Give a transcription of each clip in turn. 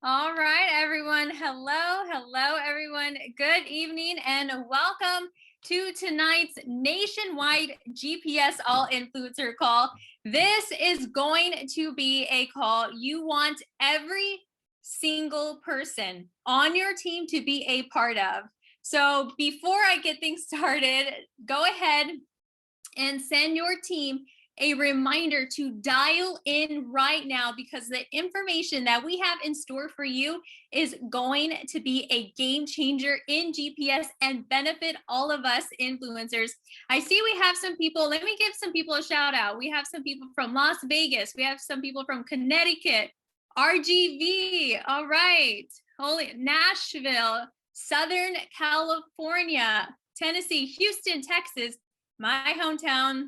All right, everyone. Hello, everyone. Good evening and welcome to tonight's nationwide GPS All Influencer call. This is going to be a call you want every single person on your team to be a part of. So before I get things started, go ahead and send your team a reminder to dial in right now because the information that we have in store for you is going to be a game changer in GPS and benefit all of us influencers. I see we have some people. Let me give some people a shout out. We have some people from Las Vegas. We have some people from Connecticut, RGV. All right. Holy Nashville, Southern California, Tennessee, Houston, Texas, my hometown.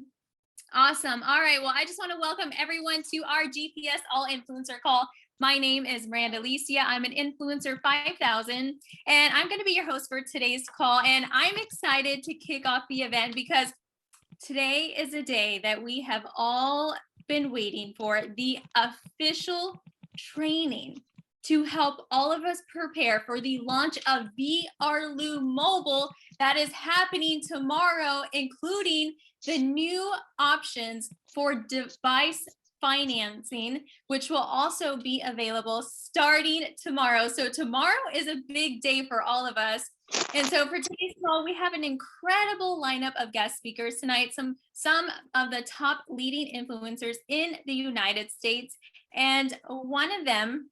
Awesome. All right. Well, I just want to welcome everyone to our GPS All Influencer call. My name is Miranda Alicia. I'm an Influencer 5000, and I'm going to be your host for today's call. And I'm excited to kick off the event because today is a day that we have all been waiting for, the official training to help all of us prepare for the launch of VRLU Mobile that is happening tomorrow, including the new options for device financing, which will also be available starting tomorrow. So tomorrow is a big day for all of us. And so for today's call, we have an incredible lineup of guest speakers tonight, some of the top leading influencers in the United States, and one of them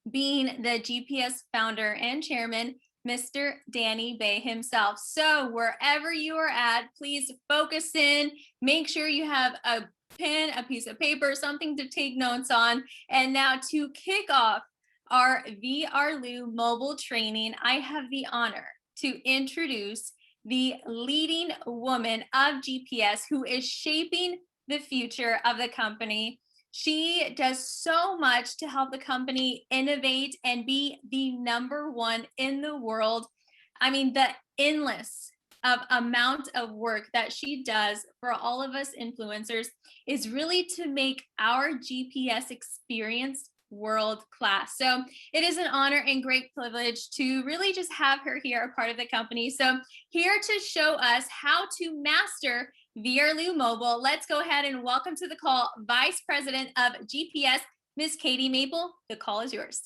being the GPS founder and chairman, Mr. Danny Bay himself. So wherever you are at, please focus in, make sure you have a pen, a piece of paper, something to take notes on. And now to kick off our VRLU mobile training, I have the honor to introduce the leading woman of GPS who is shaping the future of the company. She does so much to help the company innovate and be the #1 in the world. I mean, the endless amount of work that she does for all of us influencers is really to make our GPS experience world class. So it is an honor and great privilege to really just have her here, a part of the company. So here to show us how to master VRLU Mobile, let's go ahead and welcome to the call Vice President of GPS, Ms. Katie Mapel. The call is yours.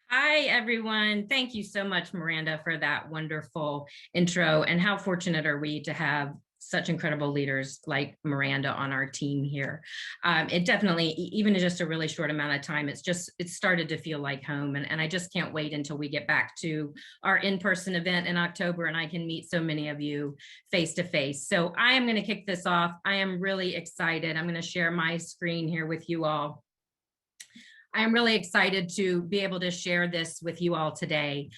Hi, everyone. Thank you so much, Miranda, for that wonderful intro. And how fortunate are we to have such incredible leaders like Miranda on our team here. It definitely, even in just a really short amount of time, it started to feel like home. And I just can't wait until we get back to our in-person event in October and I can meet so many of you face to face. So I am going to kick this off. I am really excited. I'm going to share my screen here with you all. I am really excited to be able to share this with you all today.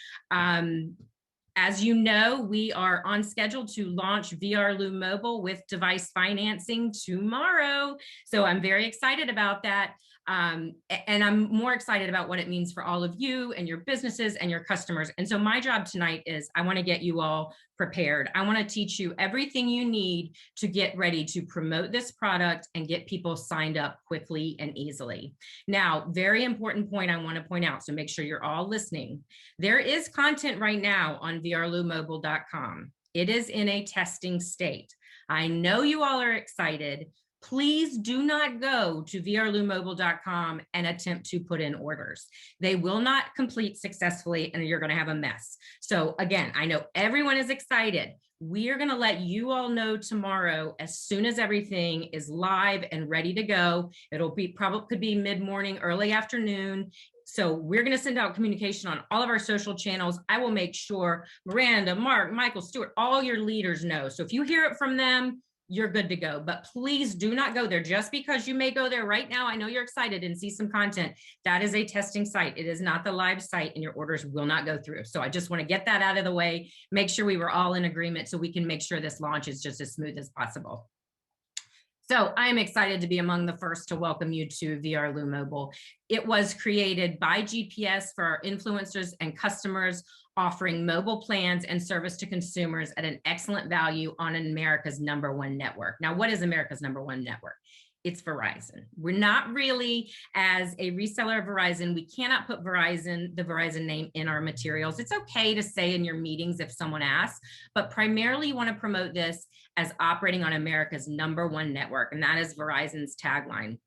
As you know, we are on schedule to launch VRLU Mobile with device financing tomorrow. So I'm very excited about that. And I'm more excited about what it means for all of you and your businesses and your customers. And so my job tonight is I want to get you all prepared. I want to teach you everything you need to get ready to promote this product and get people signed up quickly and easily. Now, very important point I want to point out, so make sure you're all listening. There is content right now on VRLUmobile.com. It is in a testing state. I know you all are excited. Please do not go to VRLUmobile.com and attempt to put in orders. They will not complete successfully and you're going to have a mess. So again, I know everyone is excited. We are going to let you all know tomorrow as soon as everything is live and ready to go. It'll be probably could be mid-morning, early afternoon. So we're going to send out communication on all of our social channels. I will make sure Miranda, Mark, Michael, Stuart, all your leaders know. So if you hear it from them, you're good to go. But please do not go there just because you may go there right now. I know you're excited and see some content. That is a testing site. It is not the live site and your orders will not go through. So I just want to get that out of the way, make sure we were all in agreement so we can make sure this launch is just as smooth as possible. So I'm excited to be among the first to welcome you to VRLU Mobile. It was created by GPS for our influencers and customers, offering mobile plans and service to consumers at an excellent value on America's #1 network. Now, what is America's #1 network? It's Verizon. We're not really, as a reseller of Verizon, we cannot put Verizon, the Verizon name, in our materials. It's okay to say in your meetings if someone asks, but primarily you want to promote this as operating on America's #1 network, and that is Verizon's tagline.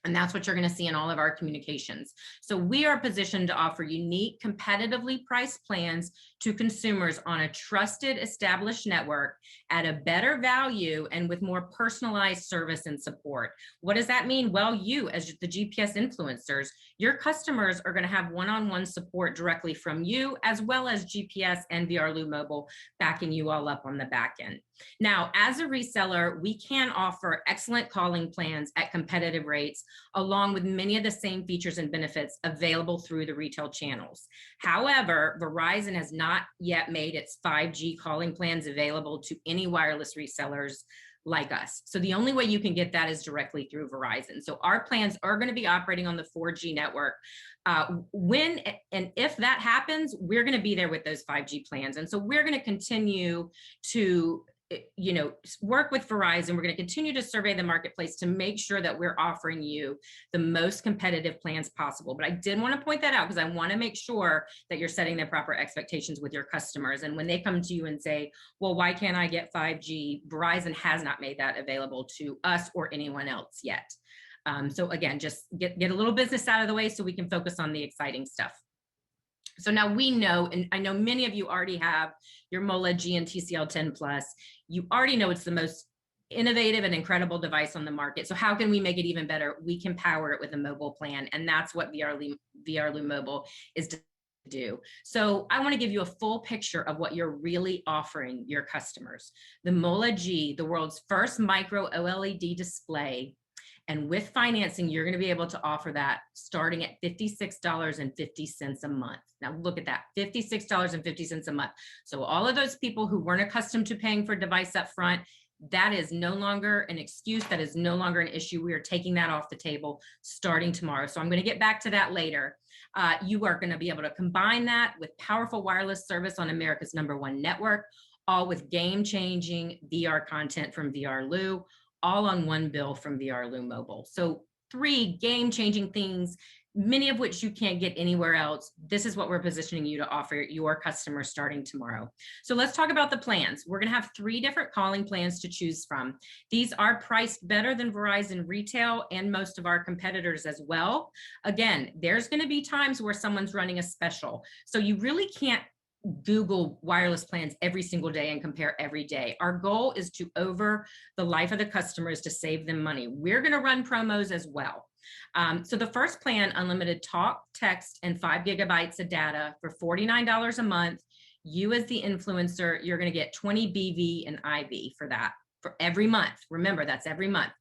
And that's what you're going to see in all of our communications. So we are positioned to offer unique, competitively priced plans to consumers on a trusted, established network at a better value and with more personalized service and support. What does that mean? Well, you, as the GPS influencers, your customers are going to have one-on-one support directly from you, as well as GPS and VRLU Mobile backing you all up on the back end. Now, as a reseller, we can offer excellent calling plans at competitive rates, along with many of the same features and benefits available through the retail channels. However, Verizon has not yet made its 5G calling plans available to any wireless resellers like us. So the only way you can get that is directly through Verizon. So our plans are going to be operating on the 4G network. When and if that happens, we're going to be there with those 5G plans. And so we're going to continue to work with Verizon. We're going to continue to survey the marketplace to make sure that we're offering you the most competitive plans possible. But I did want to point that out because I want to make sure that you're setting the proper expectations with your customers. And when they come to you and say, well, why can't I get 5G? Verizon has not made that available to us or anyone else yet. So again, just get a little business out of the way so we can focus on the exciting stuff. So now we know, and I know many of you already have your MOLA G and TCL 10 Plus. You already know it's the most innovative and incredible device on the market. So how can we make it even better? We can power it with a mobile plan, and that's what VRLU Mobile is to do. So I want to give you a full picture of what you're really offering your customers. The MOLA G, the world's first micro OLED display. And with financing, you're going to be able to offer that starting at $56.50 a month. Now look at that, $56.50 a month. So all of those people who weren't accustomed to paying for a device up front, that is no longer an excuse. That is no longer an issue. We are taking that off the table starting tomorrow. So I'm going to get back to that later. You are going to be able to combine that with powerful wireless service on America's #1 network, all with game-changing VR content from VRLU, all on one bill from VRLU Mobile. So 3 game-changing things, many of which you can't get anywhere else. This is what we're positioning you to offer your customers starting tomorrow. So let's talk about the plans. We're going to have 3 different calling plans to choose from. These are priced better than Verizon retail and most of our competitors as well. Again, there's going to be times where someone's running a special. So you really can't Google wireless plans every single day and compare every day. Our goal is to, over the life of the customers, to save them money. We're going to run promos as well. So the first plan, unlimited talk, text, and 5 gigabytes of data for $49 a month. You as the influencer, you're going to get 20 BV and IV for that for every month. Remember, that's every month.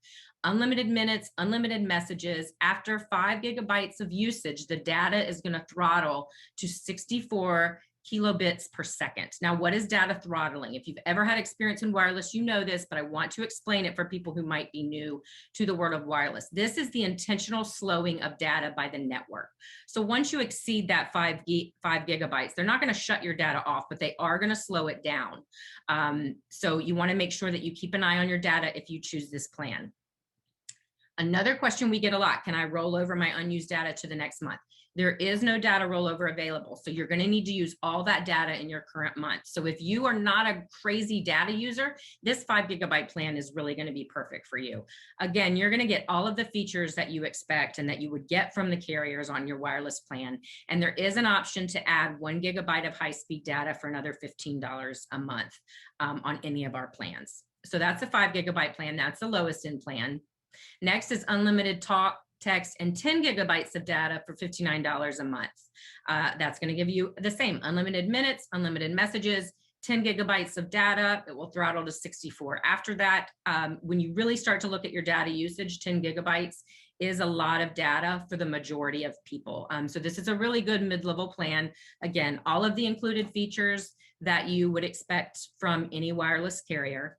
Unlimited minutes, unlimited messages. After 5 gigabytes of usage, the data is going to throttle to 64 kilobits per second. Now, what is data throttling? If you've ever had experience in wireless, you know this, but I want to explain it for people who might be new to the world of wireless. This is the intentional slowing of data by the network. So once you exceed that 5 gigabytes, they're not going to shut your data off, but they are going to slow it down. So you want to make sure that you keep an eye on your data if you choose this plan. Another question we get a lot, can I roll over my unused data to the next month? There is no data rollover available. So you're going to need to use all that data in your current month. So if you are not a crazy data user, this 5 gigabyte plan is really going to be perfect for you. Again, you're going to get all of the features that you expect and that you would get from the carriers on your wireless plan. And there is an option to add 1 gigabyte of high-speed data for another $15 a month on any of our plans. So that's a 5 gigabyte plan. That's the lowest end plan. Next is unlimited talk, text, and 10 gigabytes of data for $59 a month. That's going to give you the same unlimited minutes, unlimited messages, 10 gigabytes of data. It will throttle to 64. After that, when you really start to look at your data usage, 10 gigabytes is a lot of data for the majority of people. So this is a really good mid-level plan. Again, all of the included features that you would expect from any wireless carrier.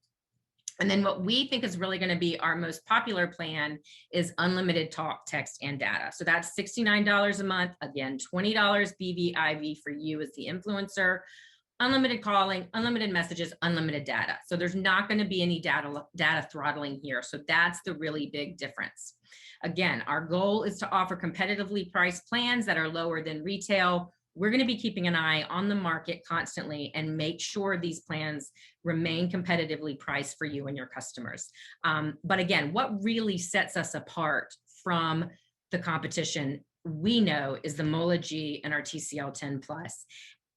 And then what we think is really going to be our most popular plan is unlimited talk, text, and data. So that's $69 a month. Again, $20 BVIV for you as the influencer. unlimited calling, unlimited messages, unlimited data. So there's not going to be any data throttling here. So that's the really big difference. Again, our goal is to offer competitively priced plans that are lower than retail. We're going to be keeping an eye on the market constantly and make sure these plans remain competitively priced for you and your customers. But again, what really sets us apart from the competition, we know, is the MOLA G and our TCL 10 Plus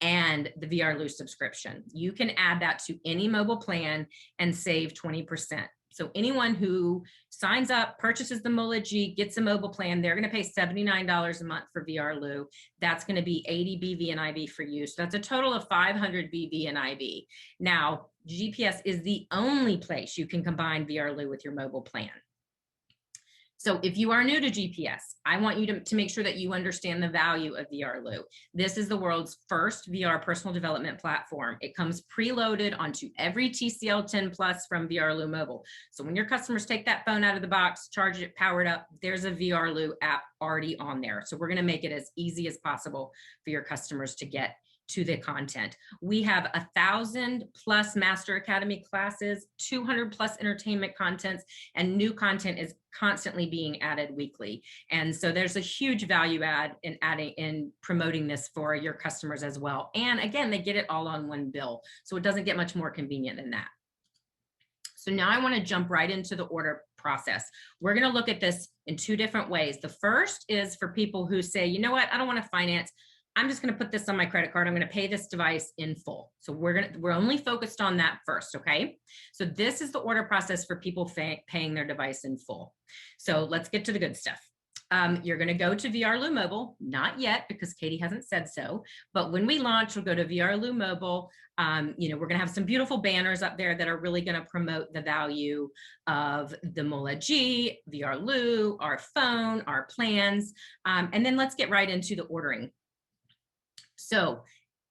and the VRLU subscription. You can add that to any mobile plan and save 20%. So anyone who signs up, purchases the MOLA G, gets a mobile plan, they're going to pay $79 a month for VRLU. That's going to be 80 BV and IV for you. So that's a total of 500 BV and IV. Now, GPS is the only place you can combine VRLU with your mobile plan. So if you are new to GPS, I want you to make sure that you understand the value of VRLU. This is the world's first VR personal development platform. It comes preloaded onto every TCL 10 Plus from VRLU Mobile. So when your customers take that phone out of the box, charge it, power it up, there's a VRLU app already on there. So we're going to make it as easy as possible for your customers to get to the content. We have 1,000 plus Master Academy classes, 200 plus entertainment contents, and new content is constantly being added weekly. And so there's a huge value add in promoting this for your customers as well. And again, they get it all on one bill. So it doesn't get much more convenient than that. So now I want to jump right into the order process. We're going to look at this in two different ways. The first is for people who say, you know what, I don't want to finance. I'm just going to put this on my credit card. I'm going to pay this device in full. So we're only focused on that first. Okay. So this is the order process for people paying their device in full. So let's get to the good stuff. You're going to go to VRLU Mobile, not yet because Katie hasn't said so, but when we launch, we'll go to VRLU Mobile. We're going to have some beautiful banners up there that are really going to promote the value of the MOLA G, VRLU, our phone, our plans. And then let's get right into the ordering. So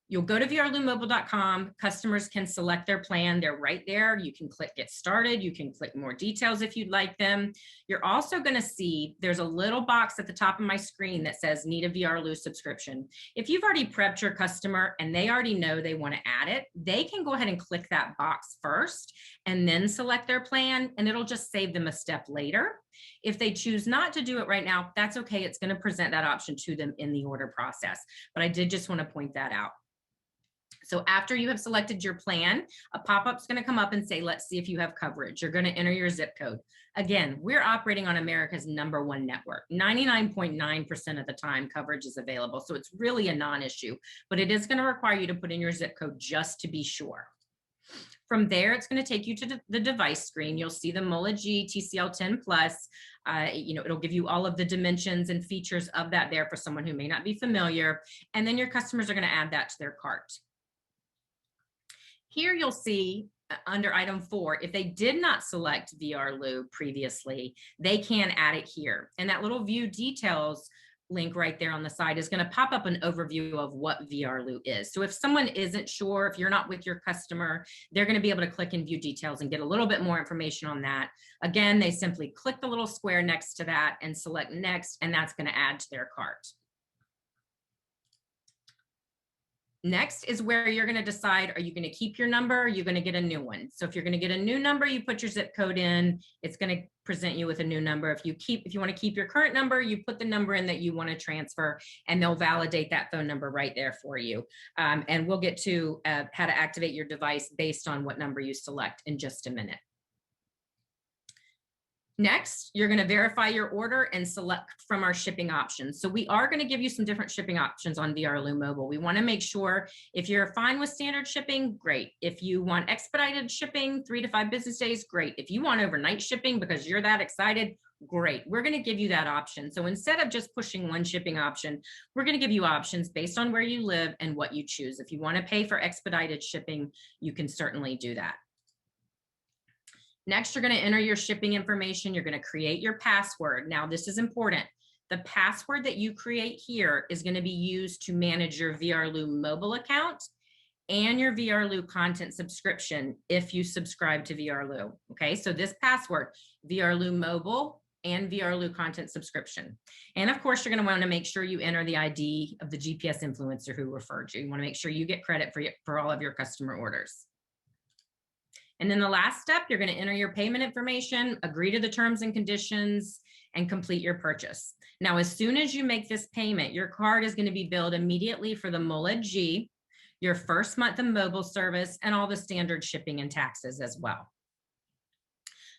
you'll go to VRLUmobile.com. Customers can select their plan. They're right there. You can click get started. You can click more details if you'd like them. You're also going to see there's a little box at the top of my screen that says need a VRLU subscription. If you've already prepped your customer and they already know they want to add it, they can go ahead and click that box first and then select their plan, and it'll just save them a step later. If they choose not to do it right now, that's okay. It's going to present that option to them in the order process. But I did just want to point that out. So after you have selected your plan, a pop-up is going to come up and say, let's see if you have coverage. You're going to enter your zip code. Again, we're operating on America's #1 network. 99.9% of the time coverage is available. So it's really a non-issue, but it is going to require you to put in your zip code just to be sure. From there, it's going to take you to the device screen. You'll see the MOLA G TCL 10 Plus. It'll give you all of the dimensions and features of that there for someone who may not be familiar. And then your customers are going to add that to their cart. Here you'll see under item 4, if they did not select VRLU previously, they can add it here. And that little view details link right there on the side is going to pop up an overview of what VRLU is. So if someone isn't sure, if you're not with your customer, they're going to be able to click and view details and get a little bit more information on that. Again, they simply click the little square next to that and select next, and that's going to add to their cart. Next is where you're going to decide, are you going to keep your number? Or are you going to get a new one? So if you're going to get a new number, you put your zip code in, it's going to present you with a new number. If you want to keep your current number, you put the number in that you want to transfer, and they'll validate that phone number right there for you. And we'll get to how to activate your device based on what number you select in just a minute. Next, you're going to verify your order and select from our shipping options. So we are going to give you some different shipping options on VRLU Mobile. We want to make sure if you're fine with standard shipping, great. If you want expedited shipping, 3 to 5 business days, great. If you want overnight shipping because you're that excited, great. We're going to give you that option. So instead of just pushing one shipping option, we're going to give you options based on where you live and what you choose. If you want to pay for expedited shipping, you can certainly do that. Next, you're going to enter your shipping information. You're going to create your password. Now, this is important. The password that you create here is going to be used to manage your VRLU mobile account and your VRLU content subscription if you subscribe to VRLU. Okay, so this password, VRLU Mobile, and VRLU content subscription. And of course, you're going to want to make sure you enter the ID of the GPS influencer who referred you. You want to make sure you get credit for all of your customer orders. And then the last step, you're going to enter your payment information, agree to the terms and conditions, and complete your purchase. Now, as soon as you make this payment, your card is going to be billed immediately for the MOLA G, your first month of mobile service, and all the standard shipping and taxes as well.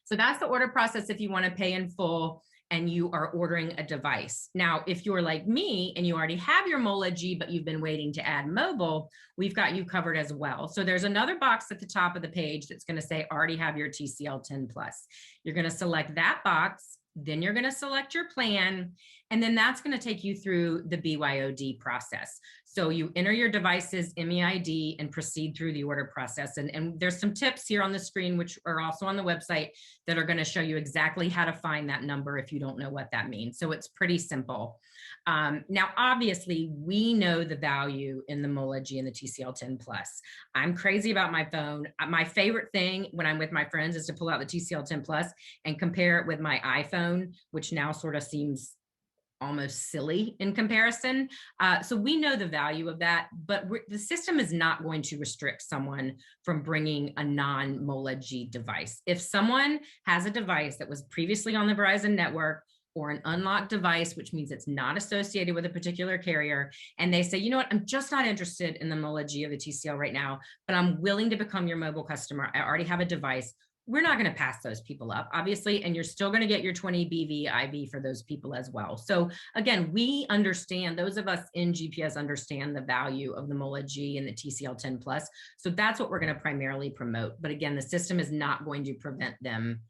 So that's the order process if you want to pay in full and you are ordering a device. Now, if you're like me and you already have your MOLA G, but you've been waiting to add mobile, we've got you covered as well. So there's another box at the top of the page that's going to say already have your TCL 10 Plus. You're going to select that box, then you're going to select your plan, and then that's going to take you through the BYOD process. So you enter your device's MEID and proceed through the order process. And there's some tips here on the screen, which are also on the website, that are going to show you exactly how to find that number if you don't know what that means. So it's pretty simple. Now, obviously, we know the value in the MOLA G and the TCL 10 Plus. I'm crazy about my phone. My favorite thing when I'm with my friends is to pull out the TCL 10 Plus and compare it with my iPhone, which now sort of seems almost silly in comparison. So we know the value of that, but the system is not going to restrict someone from bringing a non-MOLA G device. If someone has a device that was previously on the Verizon network, or an unlocked device, which means it's not associated with a particular carrier, and they say, you know what, I'm just not interested in the MOLA G or the TCL right now, but I'm willing to become your mobile customer. I already have a device. We're not going to pass those people up, obviously, and you're still going to get your 20 BV IV for those people as well. So again, we understand, those of us in GPS understand the value of the MOLA G and the TCL 10 Plus. So that's what we're going to primarily promote. But again, the system is not going to prevent them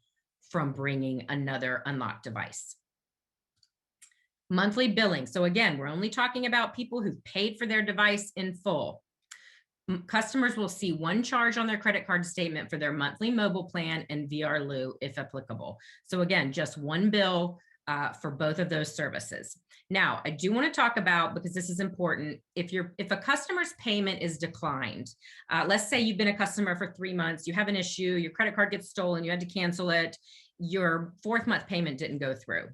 from bringing another unlocked device. Monthly billing. So again, we're only talking about people who've paid for their device in full. Customers will see one charge on their credit card statement for their monthly mobile plan and VRLU if applicable. So again, just one bill for both of those services. Now, I do want to talk about, because this is important, if a customer's payment is declined, let's say you've been a customer for 3 months, you have an issue, your credit card gets stolen, you had to cancel it, your 4th month payment didn't go through.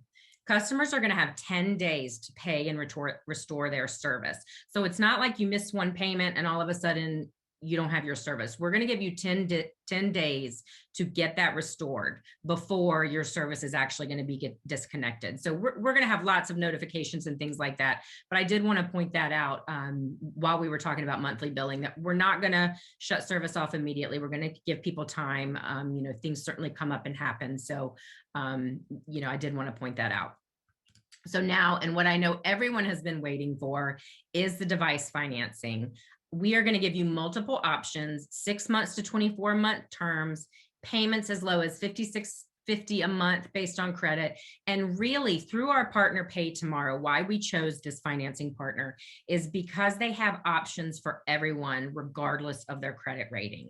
Customers are going to have 10 days to pay and restore their service. So it's not like you miss one payment and all of a sudden you don't have your service. We're going to give you 10 days to get that restored before your service is actually going to be disconnected. So we're going to have lots of notifications and things like that. But I did want to point that out while we were talking about monthly billing, that we're not going to shut service off immediately. We're going to give people time. Things certainly come up and happen. So, I did want to point that out. So now, and what I know everyone has been waiting for is the device financing. We are going to give you multiple options, 6 months to 24-month terms, payments as low as $56.50 a month based on credit. And really, through our partner Pay Tomorrow, why we chose this financing partner is because they have options for everyone, regardless of their credit rating.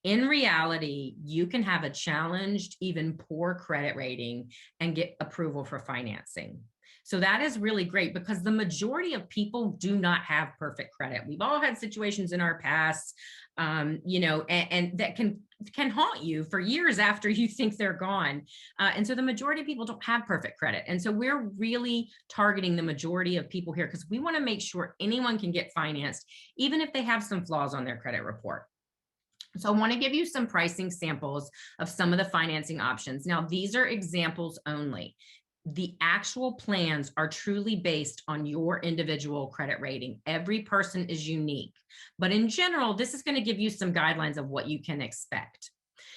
In reality, you can have a challenged, even poor credit rating and get approval for financing. So that is really great because the majority of people do not have perfect credit. We've all had situations in our past, and that can haunt you for years after you think they're gone. And so the majority of people don't have perfect credit. And so we're really targeting the majority of people here because we want to make sure anyone can get financed, even if they have some flaws on their credit report. So I want to give you some pricing samples of some of the financing options. Now, these are examples only. The actual plans are truly based on your individual credit rating. Every person is unique, but in general, this is going to give you some guidelines of what you can expect.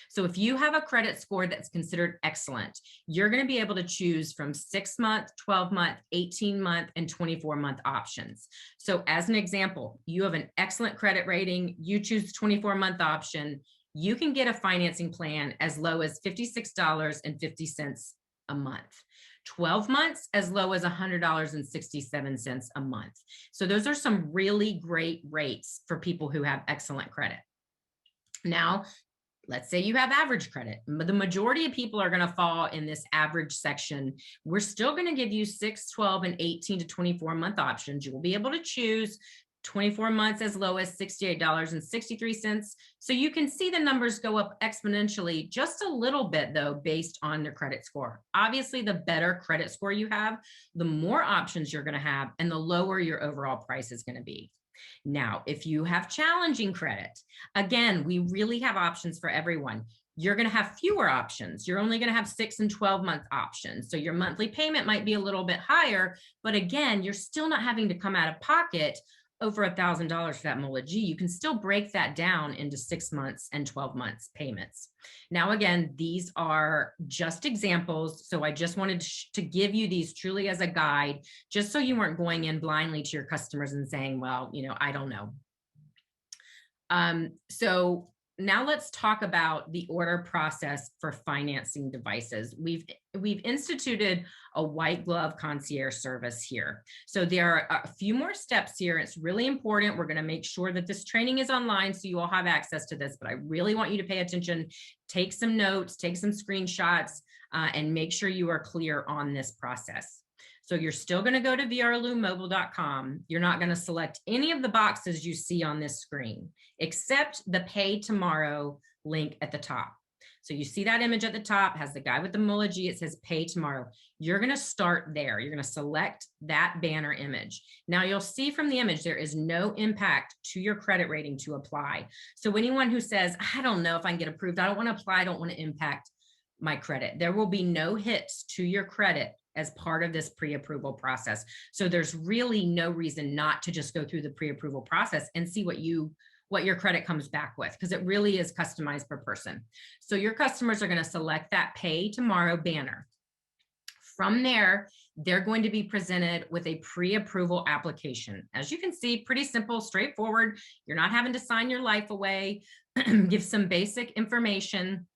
So if you have a credit score that's considered excellent, you're going to be able to choose from 6-month, 12-month, 18-month, and 24-month options. So as an example, you have an excellent credit rating, you choose the 24-month option, you can get a financing plan as low as $56.50 a month. 12 months as low as $100.67 a month. So those are some really great rates for people who have excellent credit. Now, let's say you have average credit. The majority of people are going to fall in this average section. We're still going to give you 6, 12, and 18 to 24 month options. You will be able to choose 24 months as low as $68.63. So you can see the numbers go up exponentially just a little bit though, based on your credit score. Obviously, the better credit score you have, the more options you're going to have and the lower your overall price is going to be. Now, if you have challenging credit, again, we really have options for everyone. You're going to have fewer options. You're only going to have 6 and 12-month options. So your monthly payment might be a little bit higher, but again, you're still not having to come out of pocket over $1,000 for that MOLA G. You can still break that down into 6 months and 12 months payments. Now, again, these are just examples. So I just wanted to give you these truly as a guide, just so you weren't going in blindly to your customers and saying, well, I don't know. So now let's talk about the order process for financing devices. We've instituted a white glove concierge service here. So there are a few more steps here. It's really important. We're going to make sure that this training is online so you all have access to this, but I really want you to pay attention, take some notes, take some screenshots, and make sure you are clear on this process. So you're still going to go to VRLUmobile.com. You're not going to select any of the boxes you see on this screen, except the Pay Tomorrow link at the top. So you see that image at the top, has the guy with the MOLA G, it says Pay Tomorrow. You're going to start there. You're going to select that banner image. Now you'll see from the image, there is no impact to your credit rating to apply. So anyone who says, I don't know if I can get approved, I don't want to apply, I don't want to impact my credit, there will be no hits to your credit as part of this pre-approval process. So there's really no reason not to just go through the pre-approval process and see what your credit comes back with, because it really is customized per person. So your customers are going to select that Pay Tomorrow banner. From there, they're going to be presented with a pre-approval application. As you can see, pretty simple, straightforward. You're not having to sign your life away, give some basic information.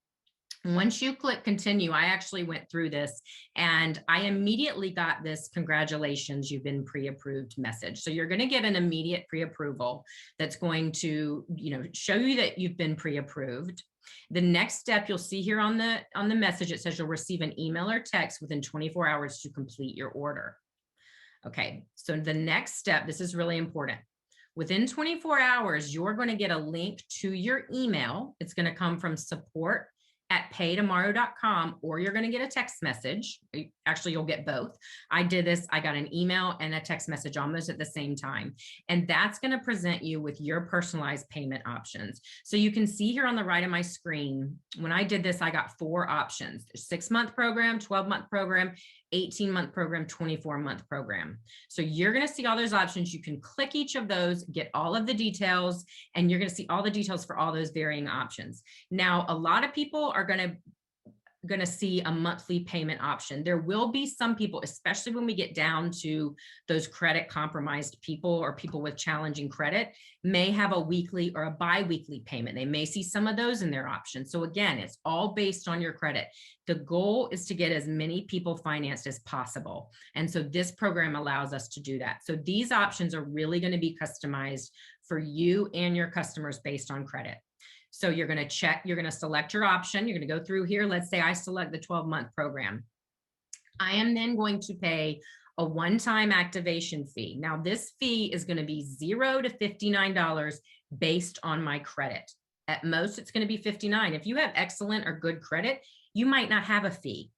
Once you click continue, I actually went through this and I immediately got this congratulations, you've been pre-approved message. So you're going to get an immediate pre-approval that's going to, show you that you've been pre-approved. The next step you'll see here on the message, it says you'll receive an email or text within 24 hours to complete your order. Okay, so the next step, this is really important. Within 24 hours, you're going to get a link to your email. It's going to come from support@paytomorrow.com, or you're going to get a text message. Actually, you'll get both. I did this. I got an email and a text message almost at the same time. And that's going to present you with your personalized payment options. So you can see here on the right of my screen, when I did this, I got 4 options: 6-month program, 12-month program, 18-month program, 24-month program. So you're going to see all those options. You can click each of those, get all of the details, and you're going to see all the details for all those varying options. Now, a lot of people are going to see a monthly payment option. There will be some people, especially when we get down to those credit compromised people or people with challenging credit, may have a weekly or a bi-weekly payment. They may see some of those in their options. So again, it's all based on your credit. The goal is to get as many people financed as possible. And so this program allows us to do that. So these options are really going to be customized for you and your customers based on credit. So you're going to check, you're going to select your option. You're going to go through here. Let's say I select the 12-month program. I am then going to pay a one-time activation fee. Now this fee is going to be $0 to $59 based on my credit. At most, it's going to be $59. If you have excellent or good credit, you might not have a fee.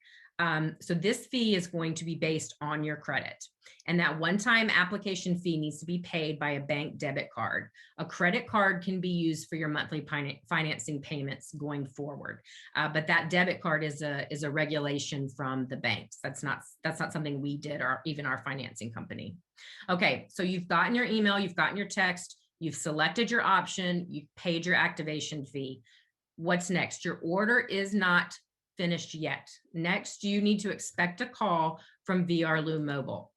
So this fee is going to be based on your credit. And that one-time application fee needs to be paid by a bank debit card. A credit card can be used for your monthly financing payments going forward. But that debit card is a regulation from the banks. That's not something we did, or even our financing company. Okay, so you've gotten your email, you've gotten your text, you've selected your option, you've paid your activation fee. What's next? Your order is not finished yet. Next, you need to expect a call from VRLU Mobile.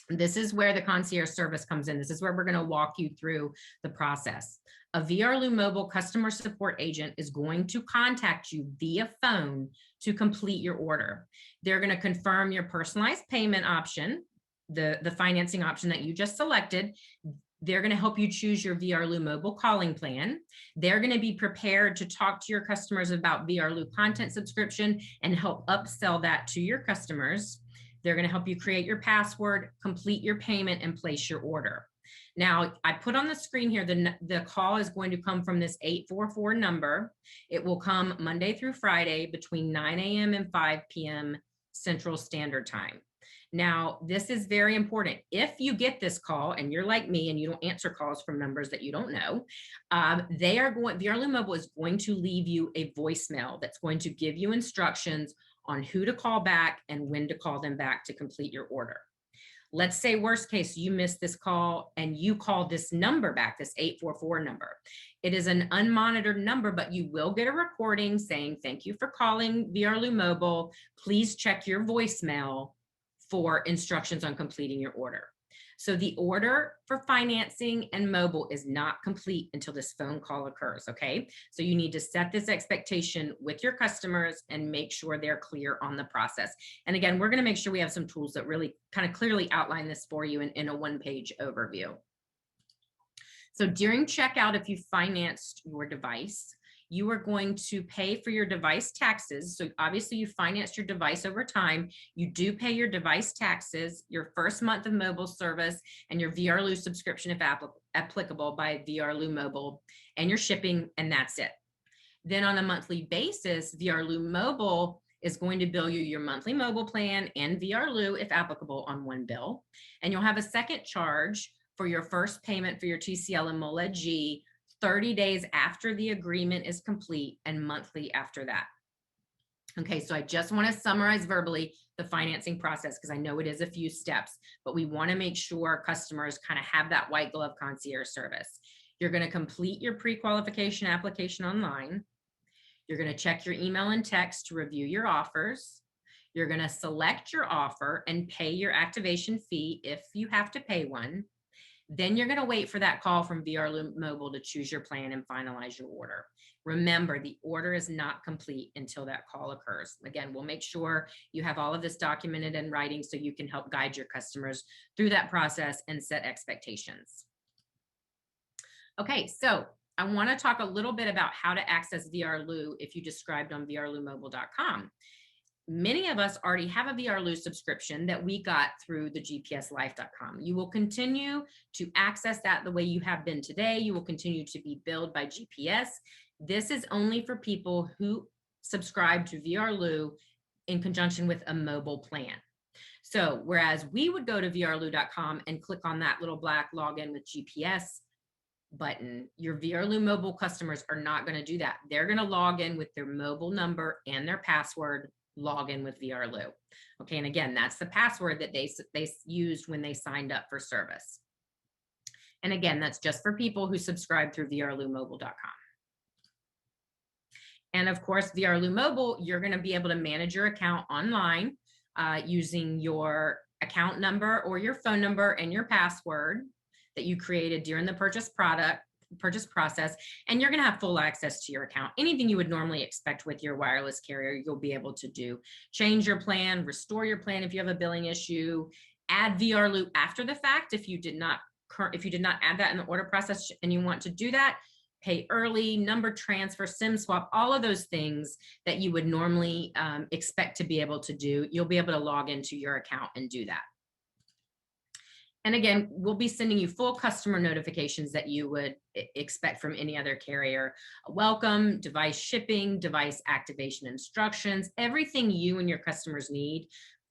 This is where the concierge service comes in. This is where we're going to walk you through the process. A VRLU Mobile customer support agent is going to contact you via phone to complete your order. They're going to confirm your personalized payment option, the financing option that you just selected. They're going to help you choose your VRLU Mobile calling plan. They're going to be prepared to talk to your customers about VRLU content subscription and help upsell that to your customers. They're going to help you create your password, complete your payment, and place your order. Now, I put on the screen here, the call is going to come from this 844 number. It will come Monday through Friday between 9 a.m. and 5 p.m. Central Standard Time. Now, this is very important. If you get this call and you're like me and you don't answer calls from numbers that you don't know, VRLU Mobile is going to leave you a voicemail that's going to give you instructions on who to call back and when to call them back to complete your order. Let's say worst case, you missed this call and you call this number back, this 844 number. It is an unmonitored number, but you will get a recording saying, thank you for calling VRLU Mobile. Please check your voicemail for instructions on completing your order. So the order for financing and mobile is not complete until this phone call occurs, okay? So you need to set this expectation with your customers and make sure they're clear on the process. And again, we're gonna make sure we have some tools that really kind of clearly outline this for you in a one-page overview. So during checkout, if you financed your device, you are going to pay for your device taxes. So obviously you financed your device over time. You do pay your device taxes, your first month of mobile service, and your VRLU subscription if applicable by VRLU Mobile, and your shipping, and that's it. Then on a monthly basis, VRLU Mobile is going to bill you your monthly mobile plan and VRLU if applicable on one bill. And you'll have a second charge for your first payment for your TCL and MOLED G 30 days after the agreement is complete and monthly after that. Okay, so I just want to summarize verbally the financing process because I know it is a few steps, but we want to make sure customers kind of have that white glove concierge service. You're going to complete your pre-qualification application online. You're going to check your email and text to review your offers. You're going to select your offer and pay your activation fee if you have to pay one. Then you're going to wait for that call from VRLU Mobile to choose your plan and finalize your order. Remember, the order is not complete until that call occurs. Again, we'll make sure you have all of this documented in writing so you can help guide your customers through that process and set expectations. Okay, so I want to talk a little bit about how to access VRLU if you described on VRLUmobile.com. Many of us already have a VRLU subscription that we got through the gpslife.com. You will continue to access that the way you have been today. You will continue to be billed by GPS. This is only for people who subscribe to VRLU in conjunction with a mobile plan. So whereas we would go to VRLU.com and click on that little black login with GPS button, your VRLU mobile customers are not going to do that. They're going to log in with their mobile number and their password, log in with VRLU. Okay, and again, that's the password that they used when they signed up for service. And again, that's just for people who subscribe through VRLUmobile.com. And of course, VRLU Mobile, you're going to be able to manage your account online using your account number or your phone number and your password that you created during the purchase process, and you're going to have full access to your account. Anything you would normally expect with your wireless carrier, you'll be able to do. Change your plan, restore your plan if you have a billing issue, add VRLU after the fact if you did not add that in the order process and you want to do that, pay early, number transfer, SIM swap, all of those things that you would normally expect to be able to do, you'll be able to log into your account and do that. And again, we'll be sending you full customer notifications that you would expect from any other carrier. Welcome, device shipping, device activation instructions, everything you and your customers need.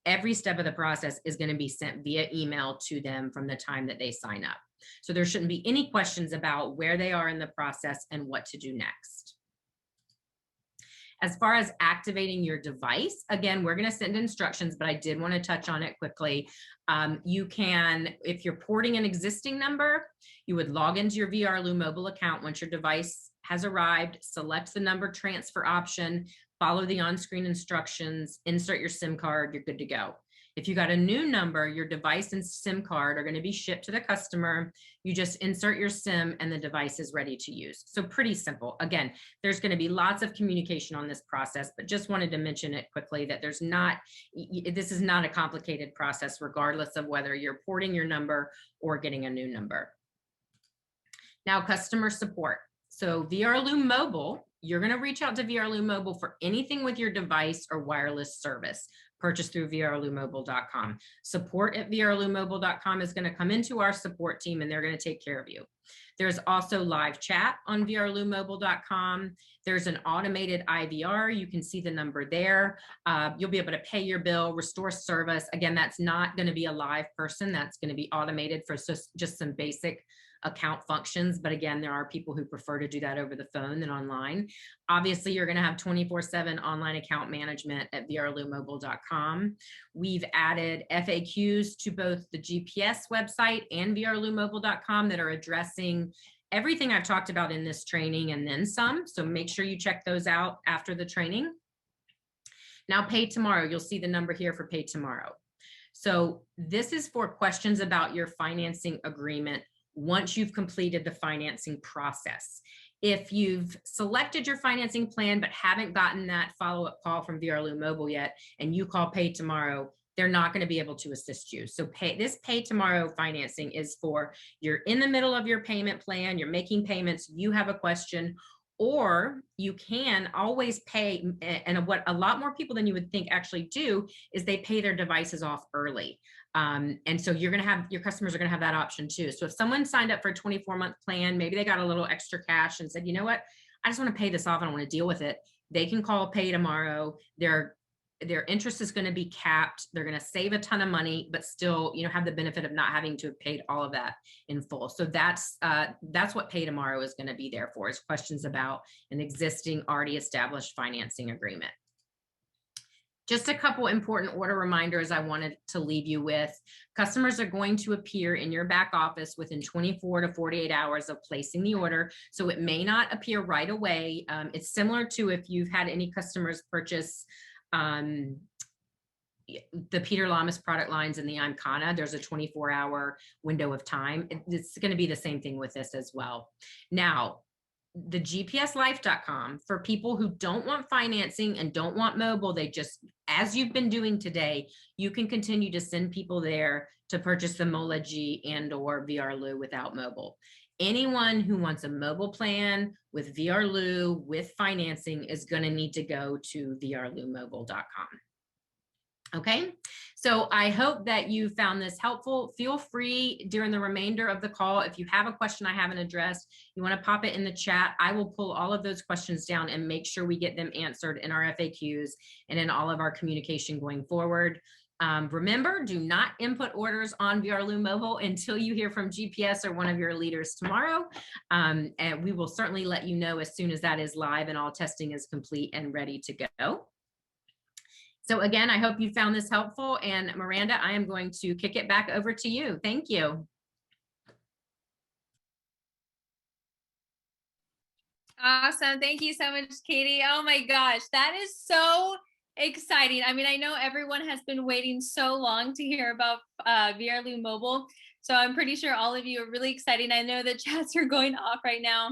Every step of the process is going to be sent via email to them from the time that they sign up. So there shouldn't be any questions about where they are in the process and what to do next. As far as activating your device, again, we're going to send instructions, but I did want to touch on it quickly. You can, if you're porting an existing number, you would log into your VRLU mobile account once your device has arrived, select the number transfer option, follow the on-screen instructions, insert your SIM card, you're good to go. If you got a new number, your device and SIM card are going to be shipped to the customer. You just insert your SIM and the device is ready to use. So pretty simple. Again, there's going to be lots of communication on this process, but just wanted to mention it quickly that this is not a complicated process, regardless of whether you're porting your number or getting a new number. Now, customer support. So VRLU Mobile, you're going to reach out to VRLU Mobile for anything with your device or wireless service. purchase through VRLUmobile.com. Support at VRLUmobile.com is going to come into our support team, and they're going to take care of you. There's also live chat on VRLUmobile.com. There's an automated IVR. You can see the number there. You'll be able to pay your bill, restore service. Again, that's not going to be a live person. That's going to be automated for just some basic account functions. But again, there are people who prefer to do that over the phone than online. Obviously, you're going to have 24/7 online account management at VRLUmobile.com. We've added FAQs to both the GPS website and VRLUmobile.com that are addressing everything I've talked about in this training and then some. So make sure you check those out after the training. Now, Pay Tomorrow, you'll see the number here for Pay Tomorrow. So this is for questions about your financing agreement once you've completed the financing process. If you've selected your financing plan but haven't gotten that follow-up call from VRLU Mobile yet, and you call Pay Tomorrow, they're not going to be able to assist you. So this Pay Tomorrow financing is for you're in the middle of your payment plan, you're making payments, you have a question, or you can always pay. And what a lot more people than you would think actually do is they pay their devices off early. And so you're going to have, your customers are going to have that option too. So if someone signed up for a 24-month plan, maybe they got a little extra cash and said, you know what, I just want to pay this off. I don't want to deal with it. They can call Pay Tomorrow. Their interest is going to be capped. They're going to save a ton of money, but still, have the benefit of not having to have paid all of that in full. So that's what Pay Tomorrow is going to be there for, is questions about an existing, already established financing agreement. Just a couple important order reminders I wanted to leave you with. Customers are going to appear in your back office within 24 to 48 hours of placing the order. So it may not appear right away. It's similar to if you've had any customers purchase the Peter Lamas product lines and the Imkana. There's a 24-hour window of time. It's going to be the same thing with this as well. Now, the GPSlife.com, for people who don't want financing and don't want mobile, they just, as you've been doing today, you can continue to send people there to purchase the MOLA G and or VRLU without mobile. Anyone who wants a mobile plan with VRLU with financing is going to need to go to VRLUmobile.com. Okay, so I hope that you found this helpful. Feel free during the remainder of the call, if you have a question I haven't addressed, you want to pop it in the chat. I will pull all of those questions down and make sure we get them answered in our FAQs and in all of our communication going forward. Remember, do not input orders on VRLU Mobile until you hear from GPS or one of your leaders tomorrow. And we will certainly let you know as soon as that is live and all testing is complete and ready to go. So again, I hope you found this helpful. And Miranda, I am going to kick it back over to you. Thank you. Awesome. Thank you so much, Katie. Oh my gosh, that is so exciting. I mean, I know everyone has been waiting so long to hear about VRLU Mobile. So I'm pretty sure all of you are really excited. I know the chats are going off right now.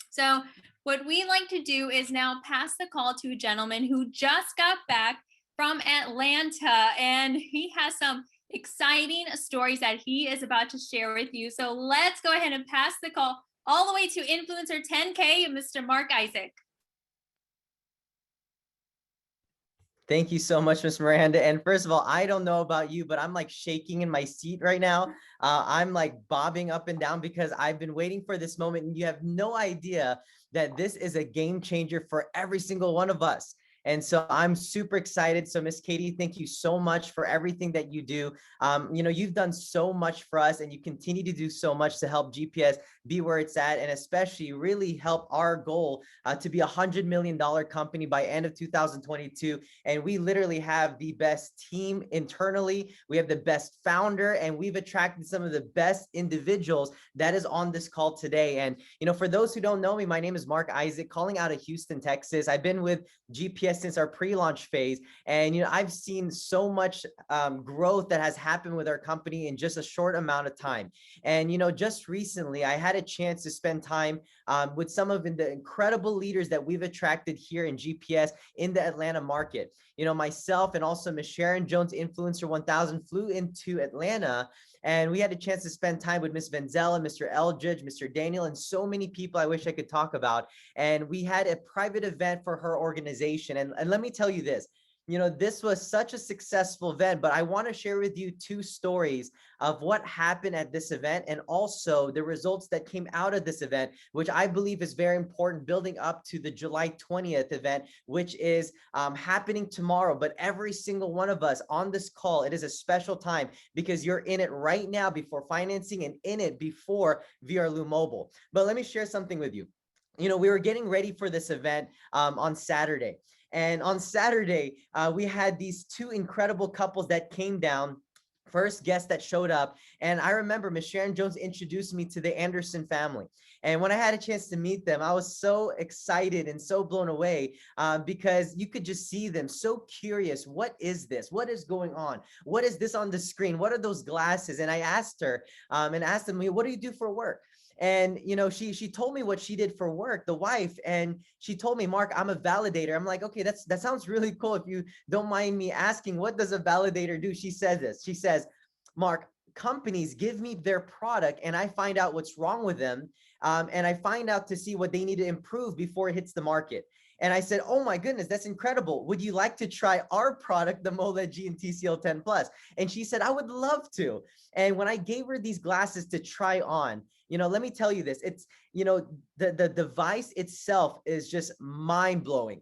So what we like to do is now pass the call to a gentleman who just got back from Atlanta, and he has some exciting stories that he is about to share with you. So let's go ahead and pass the call all the way to Influencer 10K, Mr. Mark Isaac. Thank you so much, Miss Miranda. And first of all, I don't know about you, but I'm like shaking in my seat right now. I'm like bobbing up and down because I've been waiting for this moment, and you have no idea that this is a game changer for every single one of us. And so I'm super excited. So Miss Katie, thank you so much for everything that you do. You've done so much for us, and you continue to do so much to help GPS be where it's at, and especially really help our goal to be $100 million company by end of 2022. And we literally have the best team internally. We have the best founder, and we've attracted some of the best individuals that is on this call today. And, for those who don't know me, my name is Mark Isaac, calling out of Houston, Texas. I've been with GPS since our pre-launch phase. And, I've seen so much growth that has happened with our company in just a short amount of time. And, just recently, I had a chance to spend time with some of the incredible leaders that we've attracted here in GPS in the Atlanta market. Myself and also Ms. Sharon Jones, Influencer 1000, flew into Atlanta, and we had a chance to spend time with Ms. Venzella, Mr. Eldridge, Mr. Daniel, and so many people I wish I could talk about. And we had a private event for her organization. And let me tell you this, This was such a successful event, but I want to share with you two stories of what happened at this event and also the results that came out of this event, which I believe is very important building up to the July 20th event, which is happening tomorrow. But every single one of us on this call, it is a special time because you're in it right now before financing and in it before VRLU Mobile. But let me share something with you. We were getting ready for this event on Saturday. And on Saturday, we had these two incredible couples that came down, first guest that showed up. And I remember Miss Sharon Jones introduced me to the Anderson family. And when I had a chance to meet them, I was so excited and so blown away because you could just see them so curious. What is this? What is going on? What is this on the screen? What are those glasses? And I asked her and asked them, what do you do for work? And, she told me what she did for work, the wife, and she told me, Mark, I'm a validator. I'm like, okay, that sounds really cool. If you don't mind me asking, what does a validator do? She says this, she says, Mark, companies give me their product and I find out what's wrong with them. And I find out to see what they need to improve before it hits the market. And I said, oh my goodness, that's incredible. Would you like to try our product, the MOLED G and TCL 10 Plus? And she said, I would love to. And when I gave her these glasses to try on, let me tell you this, it's, the device itself is just mind blowing.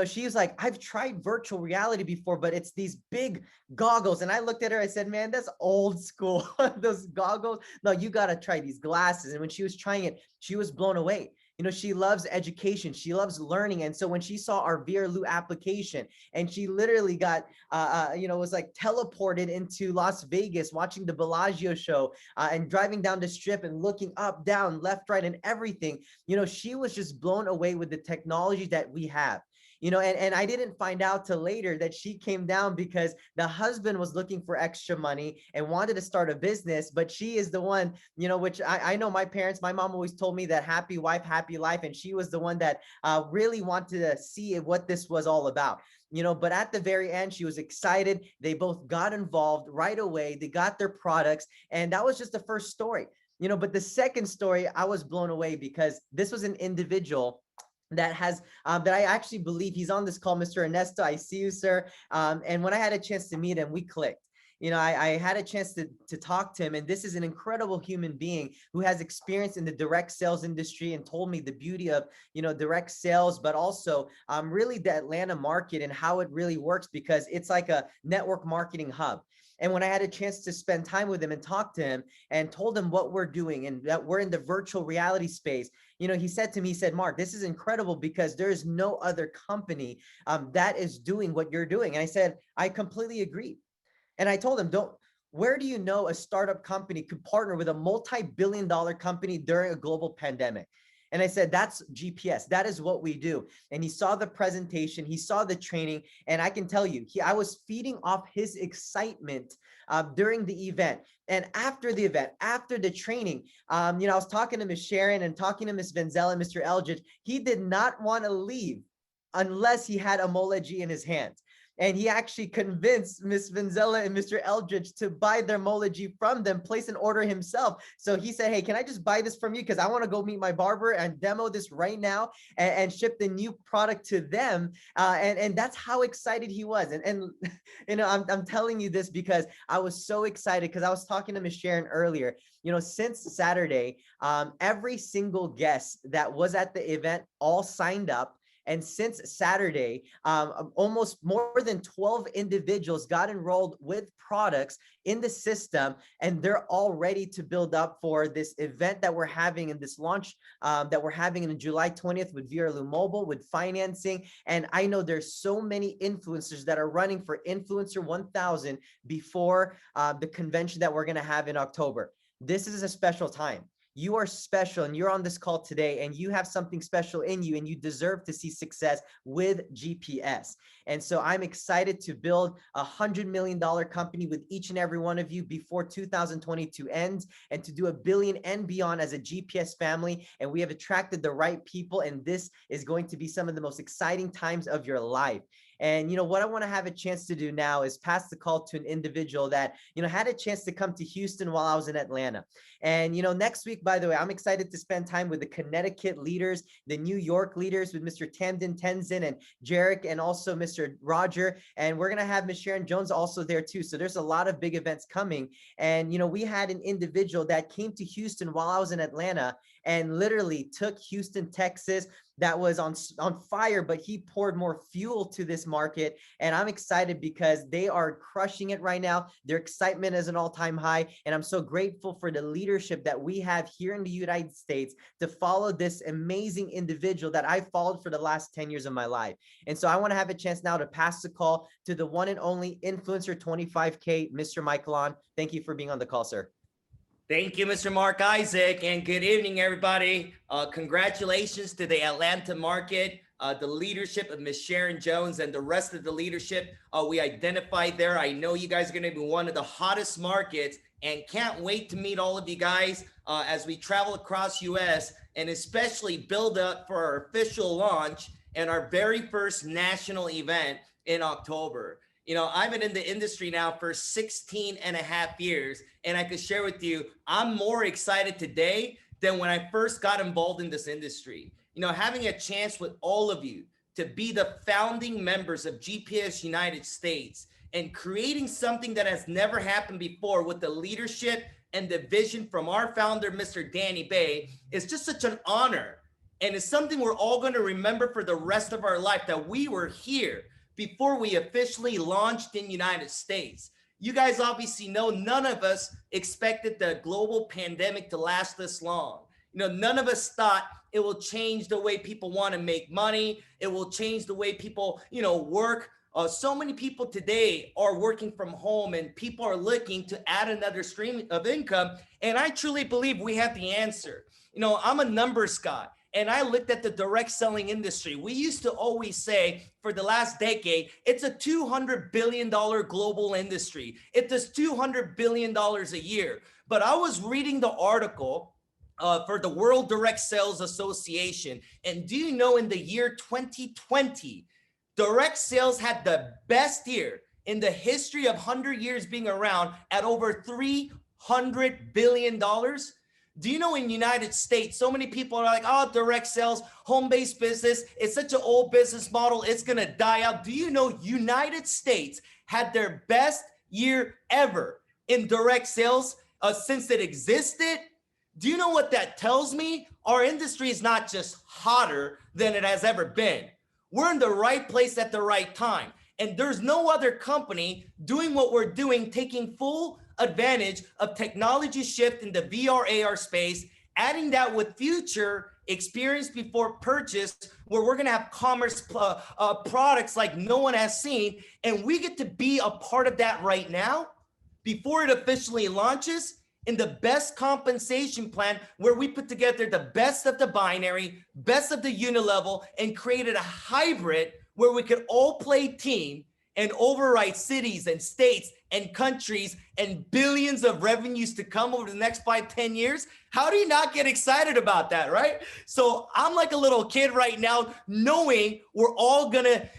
She was like, I've tried virtual reality before, but it's these big goggles. And I looked at her, I said, man, that's old school. Those goggles. No, you got to try these glasses. And when she was trying it, she was blown away. She loves education. She loves learning. And so when she saw our VRLU application and she literally got, was like teleported into Las Vegas, watching the Bellagio show and driving down the strip and looking up, down, left, right, and everything, she was just blown away with the technology that we have. And I didn't find out till later that she came down because the husband was looking for extra money and wanted to start a business, but she is the one, which I know my parents, my mom always told me that happy wife, happy life. And she was the one that really wanted to see what this was all about. But at the very end, she was excited. They both got involved right away. They got their products. And that was just the first story, but the second story, I was blown away because this was an individual that has that I actually believe he's on this call, Mr. Ernesto. I see you, sir. And when I had a chance to meet him, we clicked. I had a chance to talk to him, and this is an incredible human being who has experience in the direct sales industry and told me the beauty of, direct sales, but also really the Atlanta market and how it really works because it's like a network marketing hub. And when I had a chance to spend time with him and talk to him and told him what we're doing and that we're in the virtual reality space, he said to me, he said, Mark, this is incredible because there is no other company that is doing what you're doing. And I said, I completely agree. And I told him, where do you know a startup company could partner with a multi-billion-dollar company during a global pandemic? And I said, that's GPS. That is what we do. And he saw the presentation, he saw the training, and I can tell you, I was feeding off his excitement during the event. And after the event, after the training, I was talking to Ms. Sharon and talking to Ms. Venzella and Mr. Eldridge. He did not want to leave unless he had a MOLED G in his hands. And he actually convinced Ms. Venzella and Mr. Eldridge to buy their MOLED G from them, place an order himself. So he said, hey, can I just buy this from you? Because I want to go meet my barber and demo this right now and ship the new product to them. And that's how excited he was. And I'm telling you this because I was so excited because I was talking to Ms. Sharon earlier. Since Saturday, every single guest that was at the event all signed up. And since Saturday, almost more than 12 individuals got enrolled with products in the system, and they're all ready to build up for this event that we're having in this launch that we're having on July 20th with VRLU Mobile, with financing. And I know there's so many influencers that are running for Influencer 1000 before the convention that we're going to have in October. This is a special time. You are special and you're on this call today and you have something special in you and you deserve to see success with GPS. And so I'm excited to build $100 million company with each and every one of you before 2022 ends and to do $1 billion and beyond as a GPS family. And we have attracted the right people. And this is going to be some of the most exciting times of your life. And, what I want to have a chance to do now is pass the call to an individual that, had a chance to come to Houston while I was in Atlanta. And, next week, by the way, I'm excited to spend time with the Connecticut leaders, the New York leaders with Mr. Tamden Tenzin and Jarek, and also Mr. Roger. And we're going to have Ms. Sharon Jones also there too. So there's a lot of big events coming. And, we had an individual that came to Houston while I was in Atlanta and literally took Houston, Texas, that was on fire, but he poured more fuel to this market. And I'm excited because they are crushing it right now. Their excitement is an all-time high. And I'm so grateful for the leadership that we have here in the United States to follow this amazing individual that I followed for the last 10 years of my life. And so I want to have a chance now to pass the call to the one and only Influencer 25K, Mr. Michael On. Thank you for being on the call, sir. Thank you, Mr. Mark Isaac, and good evening, everybody. Congratulations to the Atlanta market, the leadership of Ms. Sharon Jones and the rest of the leadership we identified there. I know you guys are going to be one of the hottest markets and can't wait to meet all of you guys as we travel across US and especially build up for our official launch and our very first national event in October. I've been in the industry now for 16 and a half years, and I could share with you, I'm more excited today than when I first got involved in this industry. Having a chance with all of you to be the founding members of GPS United States and creating something that has never happened before with the leadership and the vision from our founder, Mr. Danny Bay, is just such an honor. And it's something we're all going to remember for the rest of our life, that we were here before we officially launched in United States. You guys obviously know none of us expected the global pandemic to last this long. None of us thought it will change the way people want to make money. It will change the way people, work. So many people today are working from home and people are looking to add another stream of income. And I truly believe we have the answer. I'm a numbers guy. And I looked at the direct selling industry. We used to always say for the last decade, it's a $200 billion global industry. It does $200 billion a year. But I was reading the article for the World Direct Sales Association. And do you know, in the year 2020, direct sales had the best year in the history of 100 years being around at over $300 billion. Do you know, in the United States, so many people are like, oh, direct sales, home-based business, it's such an old business model, it's going to die out. Do you know United States had their best year ever in direct sales since it existed? Do you know what that tells me? Our industry is not just hotter than it has ever been. We're in the right place at the right time. And there's no other company doing what we're doing, taking full advantage of technology shift in the VR AR space, adding that with future experience before purchase, where we're going to have commerce products like no one has seen. And we get to be a part of that right now before it officially launches, in the best compensation plan, where we put together the best of the binary, best of the unilevel, and created a hybrid where we could all play team and override cities and states and countries and billions of revenues to come over the next 5-10 years. How do you not get excited about that, right? So I'm like a little kid right now, knowing we're all gonna,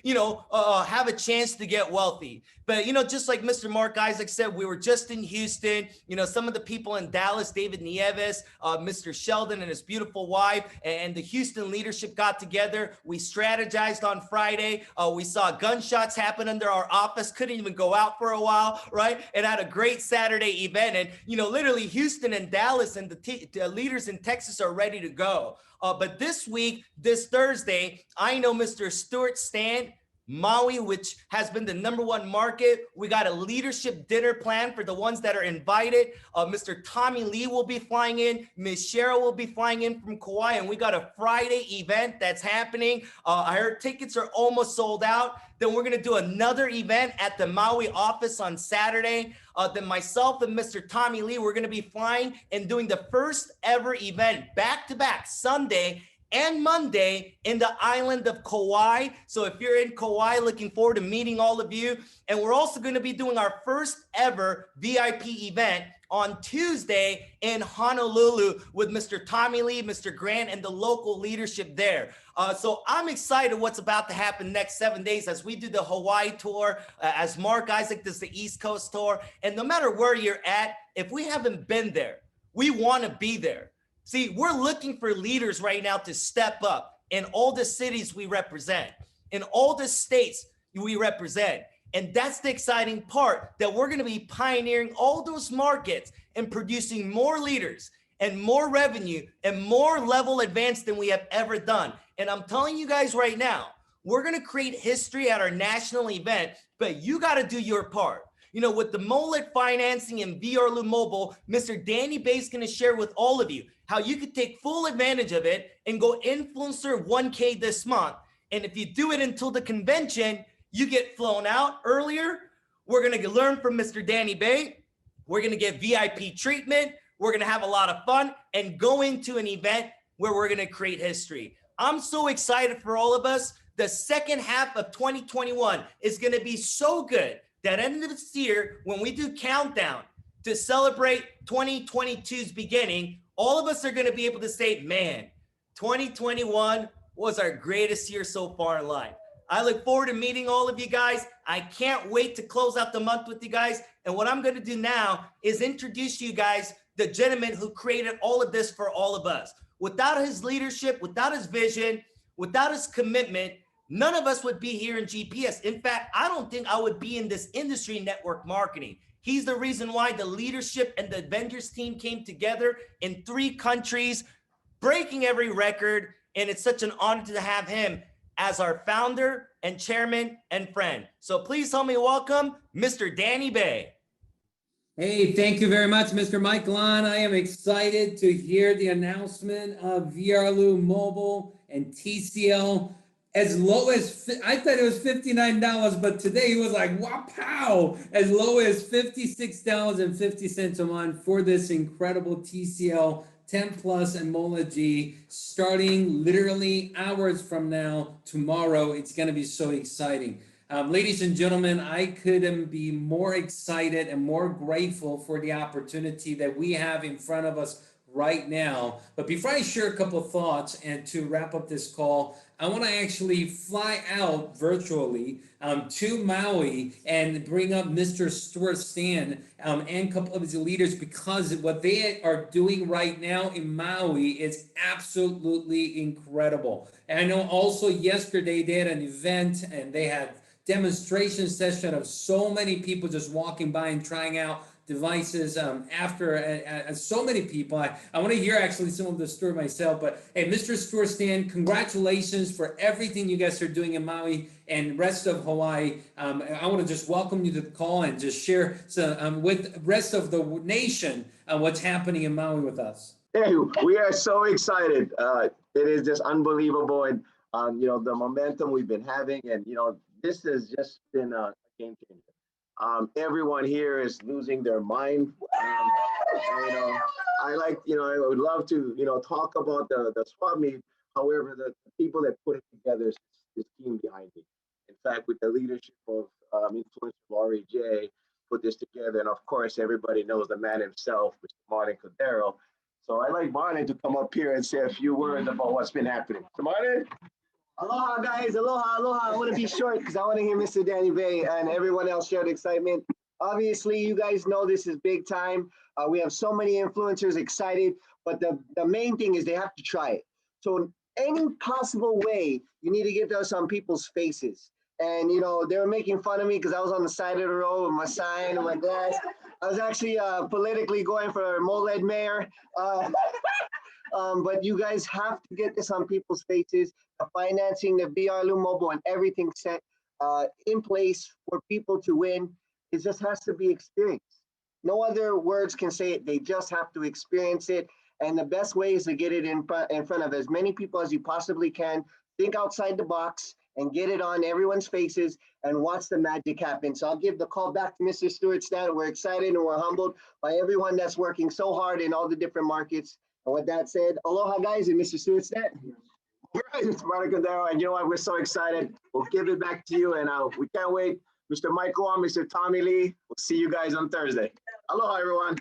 have a chance to get wealthy. But, just like Mr. Mark Isaac said, we were just in Houston. Some of the people in Dallas, David Nieves, Mr. Sheldon and his beautiful wife, and the Houston leadership got together. We strategized on Friday. We saw gunshots happen under our office, couldn't even go out for a while, right? And had a great Saturday event. And, literally Houston and Dallas and the leaders in Texas are ready to go. But this week, this Thursday, I know Mr. Stuart Stan, Maui, which has been the #1 market. We got a leadership dinner plan for the ones that are invited. Mr. Tommy Lee will be flying in. Ms. Cheryl will be flying in from Kauai. And we got a Friday event that's happening. I heard tickets are almost sold out. Then we're going to do another event at the Maui office on Saturday. Then myself and Mr. Tommy Lee, we're going to be flying and doing the first ever event back-to-back Sunday and Monday in the island of Kauai. So if you're in Kauai, looking forward to meeting all of you. And we're also going to be doing our first ever VIP event on Tuesday in Honolulu with Mr. Tommy Lee, Mr. Grant, and the local leadership there. So I'm excited what's about to happen next 7 days as we do the Hawaii tour, as Mark Isaac does the East Coast tour. And no matter where you're at, if we haven't been there, we want to be there. See, we're looking for leaders right now to step up in all the cities we represent, in all the states we represent. And that's the exciting part, that we're going to be pioneering all those markets and producing more leaders and more revenue and more level advance than we have ever done. And I'm telling you guys right now, we're going to create history at our national event, but you got to do your part. You know, with the MOLED financing and VRLU Mobile, Mr. Danny Bay is going to share with all of you how you could take full advantage of it and go influencer 1K this month. And if you do it until the convention, you get flown out earlier. We're going to learn from Mr. Danny Bay. We're going to get VIP treatment. We're going to have a lot of fun and go into an event where we're going to create history. I'm so excited for all of us. The second half of 2021 is going to be so good that end of this year, when we do countdown to celebrate 2022's beginning, all of us are going to be able to say, man, 2021 was our greatest year so far in life. I look forward to meeting all of you guys. I can't wait to close out the month with you guys. And what I'm going to do now is introduce you guys the gentleman who created all of this for all of us. Without his leadership, without his vision, without his commitment, none of us would be here in GPS. In fact, I don't think I would be in this industry, network marketing. He's the reason why the leadership and the Avengers team came together in 3 countries, breaking every record. And it's such an honor to have him as our founder and chairman and friend. So please help me welcome Mr. Danny Bay. Hey, thank you very much, Mr. Mike Lon. I am excited to hear the announcement of VRLU Mobile and TCL. As low as, I thought it was $59, but today it was like, wow, pow, as low as $56.50 a month for this incredible TCL 10 Plus and MOLA G, starting literally hours from now, tomorrow. It's going to be so exciting. Ladies and gentlemen, I couldn't be more excited and more grateful for the opportunity that we have in front of us right now. But before I share a couple of thoughts and to wrap up this call, I want to actually fly out virtually to Maui and bring up Mr. Stuart Stan and a couple of his leaders, because what they are doing right now in Maui is absolutely incredible. And I know also yesterday they had an event and they had demonstration session of so many people just walking by and trying out devices after so many people. I want to hear actually some of the story myself, but hey, Mr. Stuart Stan, congratulations for everything you guys are doing in Maui and rest of Hawaii. I want to just welcome you to the call and just share some, with the rest of the nation what's happening in Maui with us. Hey, we are so excited. It is just unbelievable. And, you know, the momentum we've been having, and, you know, this has just been a game changer. Everyone here is losing their mind. You know, I would love to, you know, talk about the swap meet. However, the people that put it together is this team behind it. In fact, with the leadership of influencer Laurie J, put this together. And of course, everybody knows the man himself, Mr. Martin Cordero. So I'd like Martin to come up here and say a few words about what's been happening. So Martin? Aloha, guys. Aloha, aloha. I want to be short because I want to hear Mr. Danny Bay and everyone else share the excitement. Obviously, you guys know this is big time. We have so many influencers excited, but the main thing is they have to try it. So any possible way, you need to get those on people's faces. And, you know, they were making fun of me because I was on the side of the road with my sign and my glass. I was actually politically going for MOLED mayor. But you guys have to get this on people's faces. The financing, the VRLU Mobile, and everything set in place for people to win. It just has to be experienced. No other words can say it. They just have to experience it. And the best way is to get it in front of as many people as you possibly can. Think outside the box and get it on everyone's faces and watch the magic happen. So I'll give the call back to Mr. Stuart Stan. We're excited and we're humbled by everyone that's working so hard in all the different markets. And with that said, aloha, guys, and Mr. Stuart Stan. Right, Mr. Monicadero, and you know what? We're so excited. We'll give it back to you, and we can't wait. Mr. Michael and Mr. Tommy Lee. We'll see you guys on Thursday. Aloha, everyone.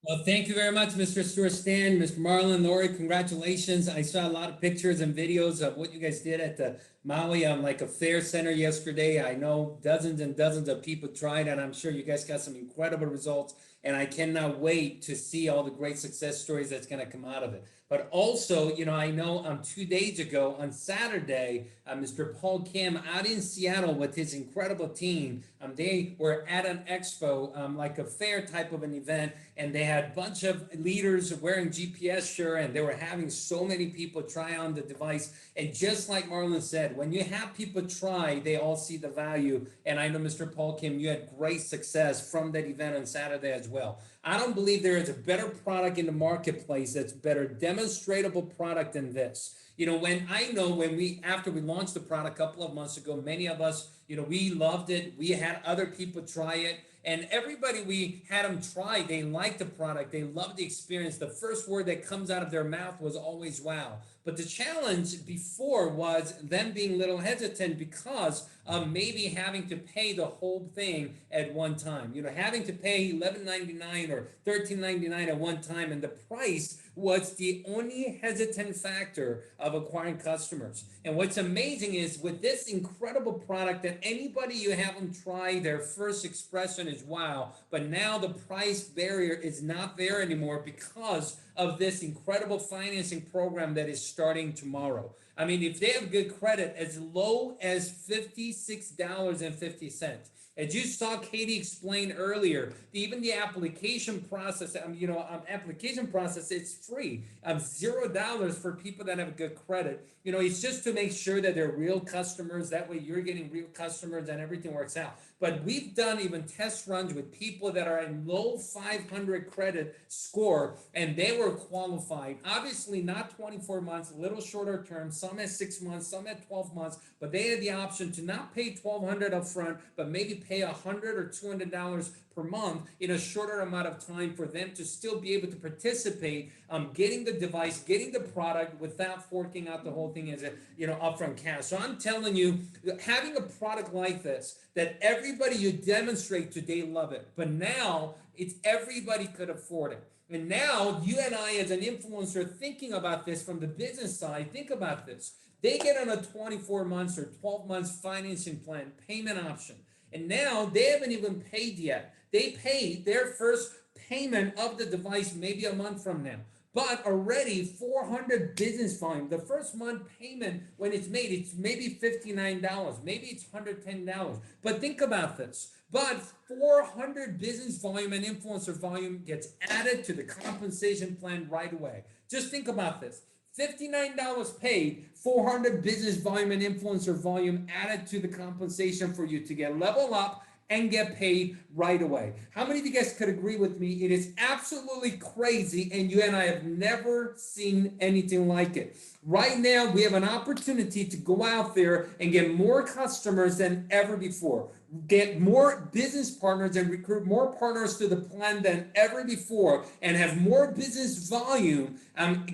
Well, thank you very much, Mr. Stuart Stan, Mr. Marlon, Lori, congratulations. I saw a lot of pictures and videos of what you guys did at the Maui like a fair center yesterday. I know dozens and dozens of people tried, and I'm sure you guys got some incredible results. And I cannot wait to see all the great success stories that's going to come out of it. But also, you know, I know 2 days ago on Saturday, Mr. Paul Kim out in Seattle with his incredible team, they were at an expo, like a fair type of an event, and they had a bunch of leaders wearing GPS shirt, and they were having so many people try on the device. And just like Marlon said, when you have people try, they all see the value. And I know, Mr. Paul Kim, you had great success from that event on Saturday as well. I don't believe there is a better product in the marketplace that's better demonstratable product than this. You know, after we launched the product a couple of months ago, many of us, you know, we loved it. We had other people try it. And everybody we had them try, they liked the product. They loved the experience. The first word that comes out of their mouth was always wow. But the challenge before was them being a little hesitant because of maybe having to pay the whole thing at one time. You know, having to pay $11.99 or $13.99 at one time, and the price was the only hesitant factor of acquiring customers. And what's amazing is with this incredible product that anybody you have them try, their first expression is wow, but now the price barrier is not there anymore because of this incredible financing program that is starting tomorrow. I mean, if they have good credit, as low as $56.50. As you saw Katie explain earlier, even the application process, application process, it's free. $0 for people that have a good credit. You know, it's just to make sure that they're real customers. That way you're getting real customers and everything works out. But we've done even test runs with people that are in low 500 credit score, and they were qualified. Obviously not 24 months, a little shorter term, some at 6 months, some at 12 months, but they had the option to not pay $1,200 up front, but maybe pay $100 or $200 per month in a shorter amount of time for them to still be able to participate, getting the device, getting the product without forking out the whole thing as a upfront cash. So I'm telling you, having a product like this that everybody you demonstrate today love it, but now it's everybody could afford it. And now you and I as an influencer thinking about this from the business side, think about this. They get on a 24 months or 12 months financing plan, payment option. And now they haven't even paid yet. They paid their first payment of the device maybe a month from now. But already 400 business volume. The first month payment, when it's made, it's maybe $59. Maybe it's $110. But think about this. But 400 business volume and influencer volume gets added to the compensation plan right away. Just think about this. $59 paid, 400 business volume and influencer volume added to the compensation for you to get level up and get paid right away. How many of you guys could agree with me? It is absolutely crazy, and you and I have never seen anything like it. Right now, we have an opportunity to go out there and get more customers than ever before. Get more business partners and recruit more partners to the plan than ever before, and have more business volume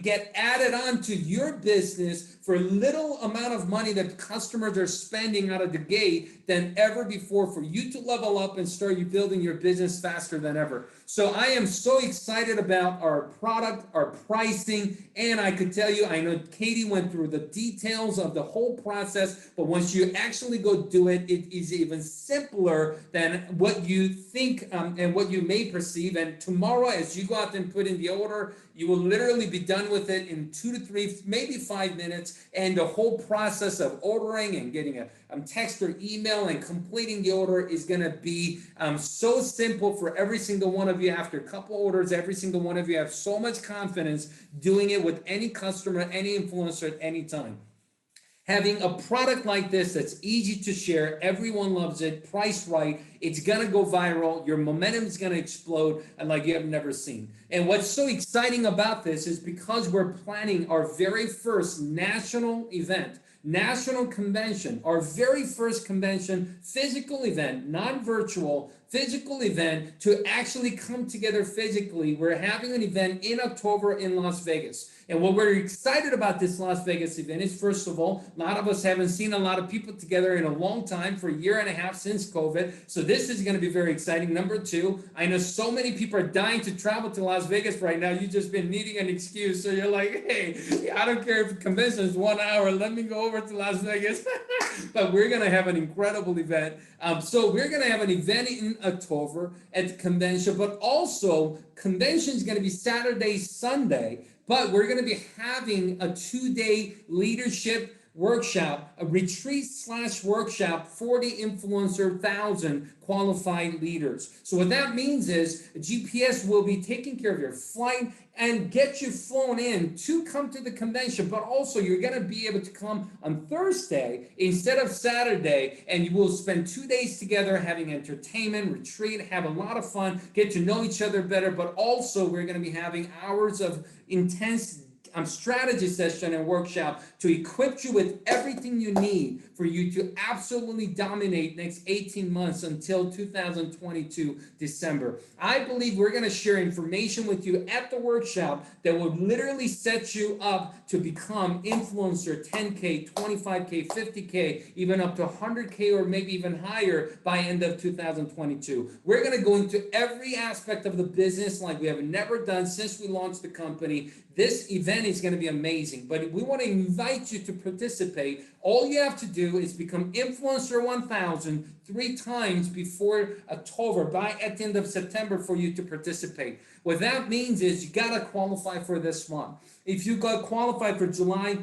get added on to your business for little amount of money that customers are spending out of the gate than ever before for you to level up and start you building your business faster than ever. So I am so excited about our product, our pricing, and I could tell you, I know Katie went through the details of the whole process, but once you actually go do it, it is even simpler than what you think and what you may perceive. And tomorrow, as you go out and put in the order, you will literally be done with it in 2 to 3, maybe 5 minutes. And the whole process of ordering and getting a text or email and completing the order is going to be so simple for every single one of you. After a couple orders, every single one of you have so much confidence doing it with any customer, any influencer at any time. Having a product like this that's easy to share, everyone loves it, priced right, it's going to go viral, your momentum is going to explode like you have never seen. And what's so exciting about this is because we're planning our very first national event, national convention, our very first convention, physical event, not virtual, physical event to actually come together physically. We're having an event in October in Las Vegas. And what we're excited about this Las Vegas event is, first of all, a lot of us haven't seen a lot of people together in a long time, for a year and a half since COVID. So this is going to be very exciting. Number two, I know so many people are dying to travel to Las Vegas right now. You've just been needing an excuse. So you're like, hey, I don't care if the convention is 1 hour. Let me go over to Las Vegas. But we're going to have an incredible event. So we're going to have an event in October at the convention, but also convention is going to be Saturday, Sunday. But we're going to be having a 2-day leadership workshop, a retreat/workshop for the influencer 1,000 qualified leaders. So what that means is GPS will be taking care of your flight and get you flown in to come to the convention, but also you're going to be able to come on Thursday instead of Saturday, and you will spend 2 days together having entertainment, retreat, have a lot of fun, get to know each other better, but also we're going to be having hours of intense strategy session and workshop to equip you with everything you need for you to absolutely dominate next 18 months until 2022 December. I believe we're going to share information with you at the workshop that will literally set you up to become influencer 10K, 25K, 50K, even up to 100K or maybe even higher by end of 2022. We're going to go into every aspect of the business like we have never done since we launched the company. This event is going to be amazing, but we want to invite you to participate. All you have to do is become Influencer 1000 3 times before October, at the end of September, for you to participate. What that means is you got to qualify for this one. If you got qualified for July,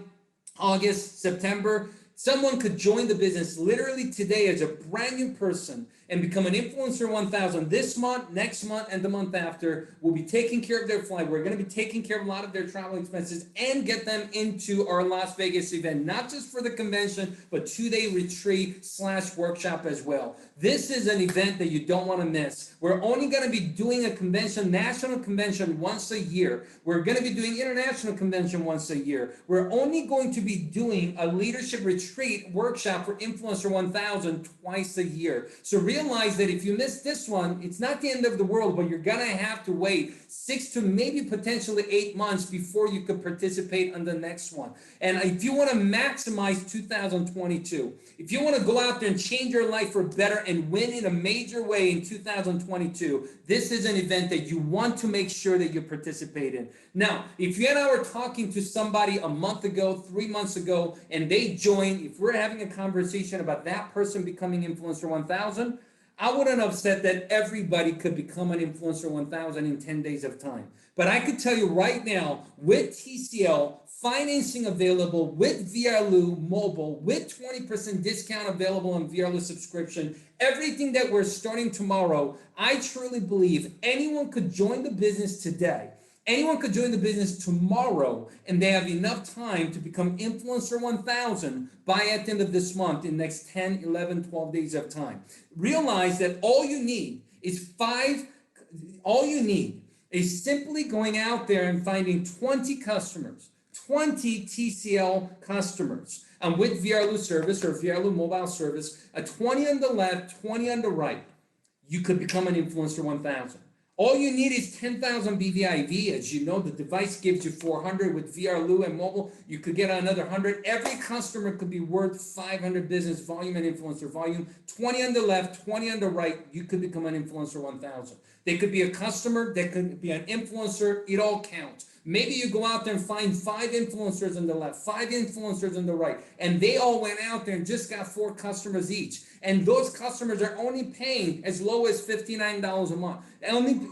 August, September, someone could join the business literally today as a brand new person and become an Influencer 1000 this month, next month, and the month after. We'll be taking care of their flight. We're going to be taking care of a lot of their travel expenses and get them into our Las Vegas event, not just for the convention, but 2-day retreat/workshop as well. This is an event that you don't want to miss. We're only going to be doing a convention, national convention, once a year. We're going to be doing international convention once a year. We're only going to be doing a leadership retreat workshop for Influencer 1000 twice a year. So realize that if you miss this one, it's not the end of the world, but you're going to have to wait 6 to maybe potentially 8 months before you could participate on the next one. And if you want to maximize 2022, if you want to go out there and change your life for better and win in a major way in 2022, this is an event that you want to make sure that you participate in. Now, if you and I were talking to somebody a month ago, 3 months ago, and they joined, if we're having a conversation about that person becoming Influencer 1000, I wouldn't have said that everybody could become an Influencer 1000 in 10 days of time. But I could tell you right now, with TCL, financing available, with VRLU Mobile, with 20% discount available on VRLU subscription, everything that we're starting tomorrow, I truly believe anyone could join the business today. Anyone could join the business tomorrow, and they have enough time to become Influencer 1000 by at the end of this month, in the next 10, 11, 12 days of time. Realize that all you need is simply going out there and finding 20 customers, 20 TCL customers, and with VRLU service or VRLU mobile service, a 20 on the left, 20 on the right, you could become an Influencer 1000. All you need is 10,000 BVIV. As you know, the device gives you 400. With VRLU and mobile, you could get another 100. Every customer could be worth 500 business volume and influencer volume. 20 on the left, 20 on the right, you could become an Influencer 1000. They could be a customer, they could be an influencer, it all counts. Maybe you go out there and find 5 influencers on the left, 5 influencers on the right, and they all went out there and just got 4 customers each. And those customers are only paying as low as $59 a month.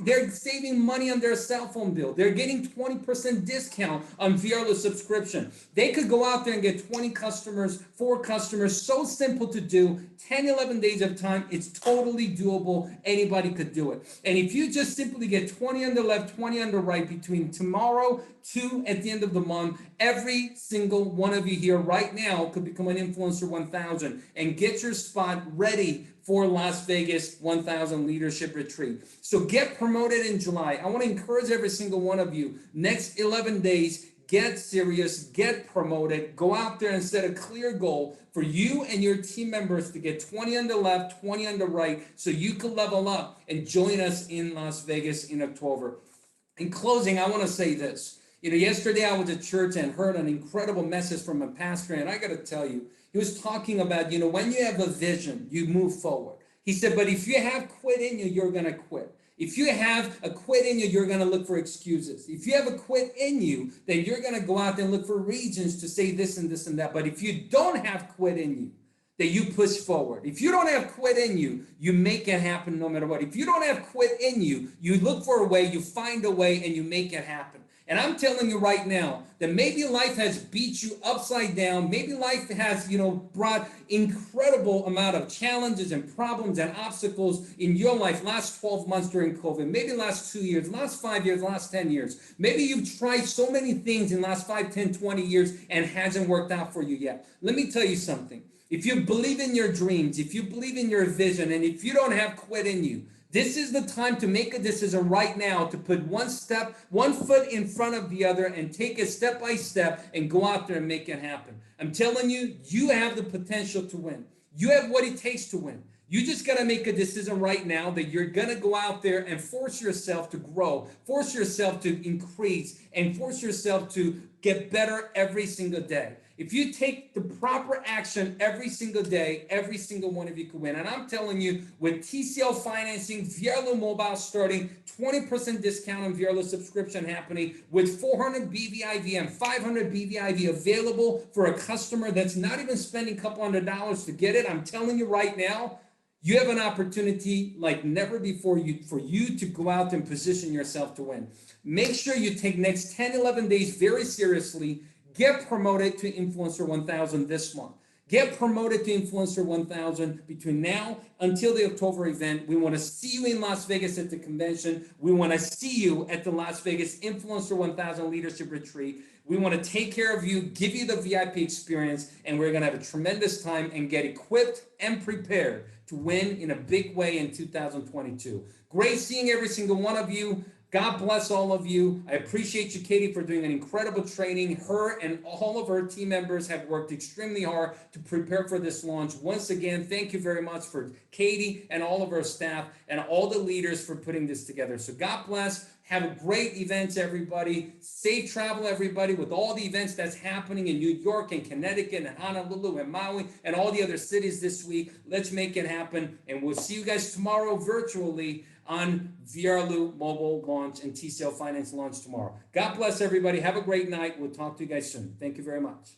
They're saving money on their cell phone bill. They're getting 20% discount on VRLU subscription. They could go out there and get 20 customers, 4 customers. So simple to do. 10, 11 days of time. It's totally doable. Anybody could do it. And if you just simply get 20 on the left, 20 on the right between tomorrow to at the end of the month, every single one of you here right now could become an Influencer 1000 and get your spot ready for Las Vegas 1000 Leadership Retreat. So get promoted in July. I want to encourage every single one of you, next 11 days, get serious, get promoted, go out there and set a clear goal for you and your team members to get 20 on the left, 20 on the right, so you can level up and join us in Las Vegas in October. In closing, I want to say this. Yesterday I was at church and heard an incredible message from a pastor, and I got to tell you, he was talking about, when you have a vision, you move forward. He said, but if you have quit in you, you're going to quit. If you have a quit in you, you're going to look for excuses. If you have a quit in you, then you're going to go out and look for reasons to say this and this and that. But if you don't have quit in you, that you push forward. If you don't have quit in you, you make it happen no matter what. If you don't have quit in you, you look for a way, you find a way, and you make it happen. And I'm telling you right now that maybe life has beat you upside down. Maybe life has, brought incredible amount of challenges and problems and obstacles in your life last 12 months during COVID, maybe last 2 years, last 5 years, last 10 years. Maybe you've tried so many things in the last 5, 10, 20 years and hasn't worked out for you yet. Let me tell you something. If you believe in your dreams, if you believe in your vision, and if you don't have quit in you, this is the time to make a decision right now to put one foot in front of the other and take it step by step and go out there and make it happen. I'm telling you, you have the potential to win. You have what it takes to win. You just got to make a decision right now that you're going to go out there and force yourself to grow, force yourself to increase, and force yourself to get better every single day. If you take the proper action every single day, every single one of you can win. And I'm telling you, with TCL financing, VRLU Mobile starting, 20% discount on VRLU subscription happening, with 400 BVIV and 500 BVIV available for a customer that's not even spending a couple $100 to get it. I'm telling you right now, you have an opportunity like never before for you to go out and position yourself to win. Make sure you take next 10, 11 days very seriously. Get promoted to Influencer 1000 this month. Get promoted to Influencer 1000 between now until the October event. We want to see you in Las Vegas at the convention. We want to see you at the Las Vegas Influencer 1000 Leadership Retreat. We want to take care of you, give you the VIP experience, and we're going to have a tremendous time and get equipped and prepared to win in a big way in 2022. Great seeing every single one of you. God bless all of you. I appreciate you, Katie, for doing an incredible training. Her and all of her team members have worked extremely hard to prepare for this launch. Once again, thank you very much for Katie and all of her staff and all the leaders for putting this together. So God bless. Have a great event, everybody. Safe travel, everybody, with all the events that's happening in New York and Connecticut and Honolulu and Maui and all the other cities this week. Let's make it happen. And we'll see you guys tomorrow virtually on VRLU Mobile launch and TCL Finance launch tomorrow. God bless everybody. Have a great night. We'll talk to you guys soon. Thank you very much.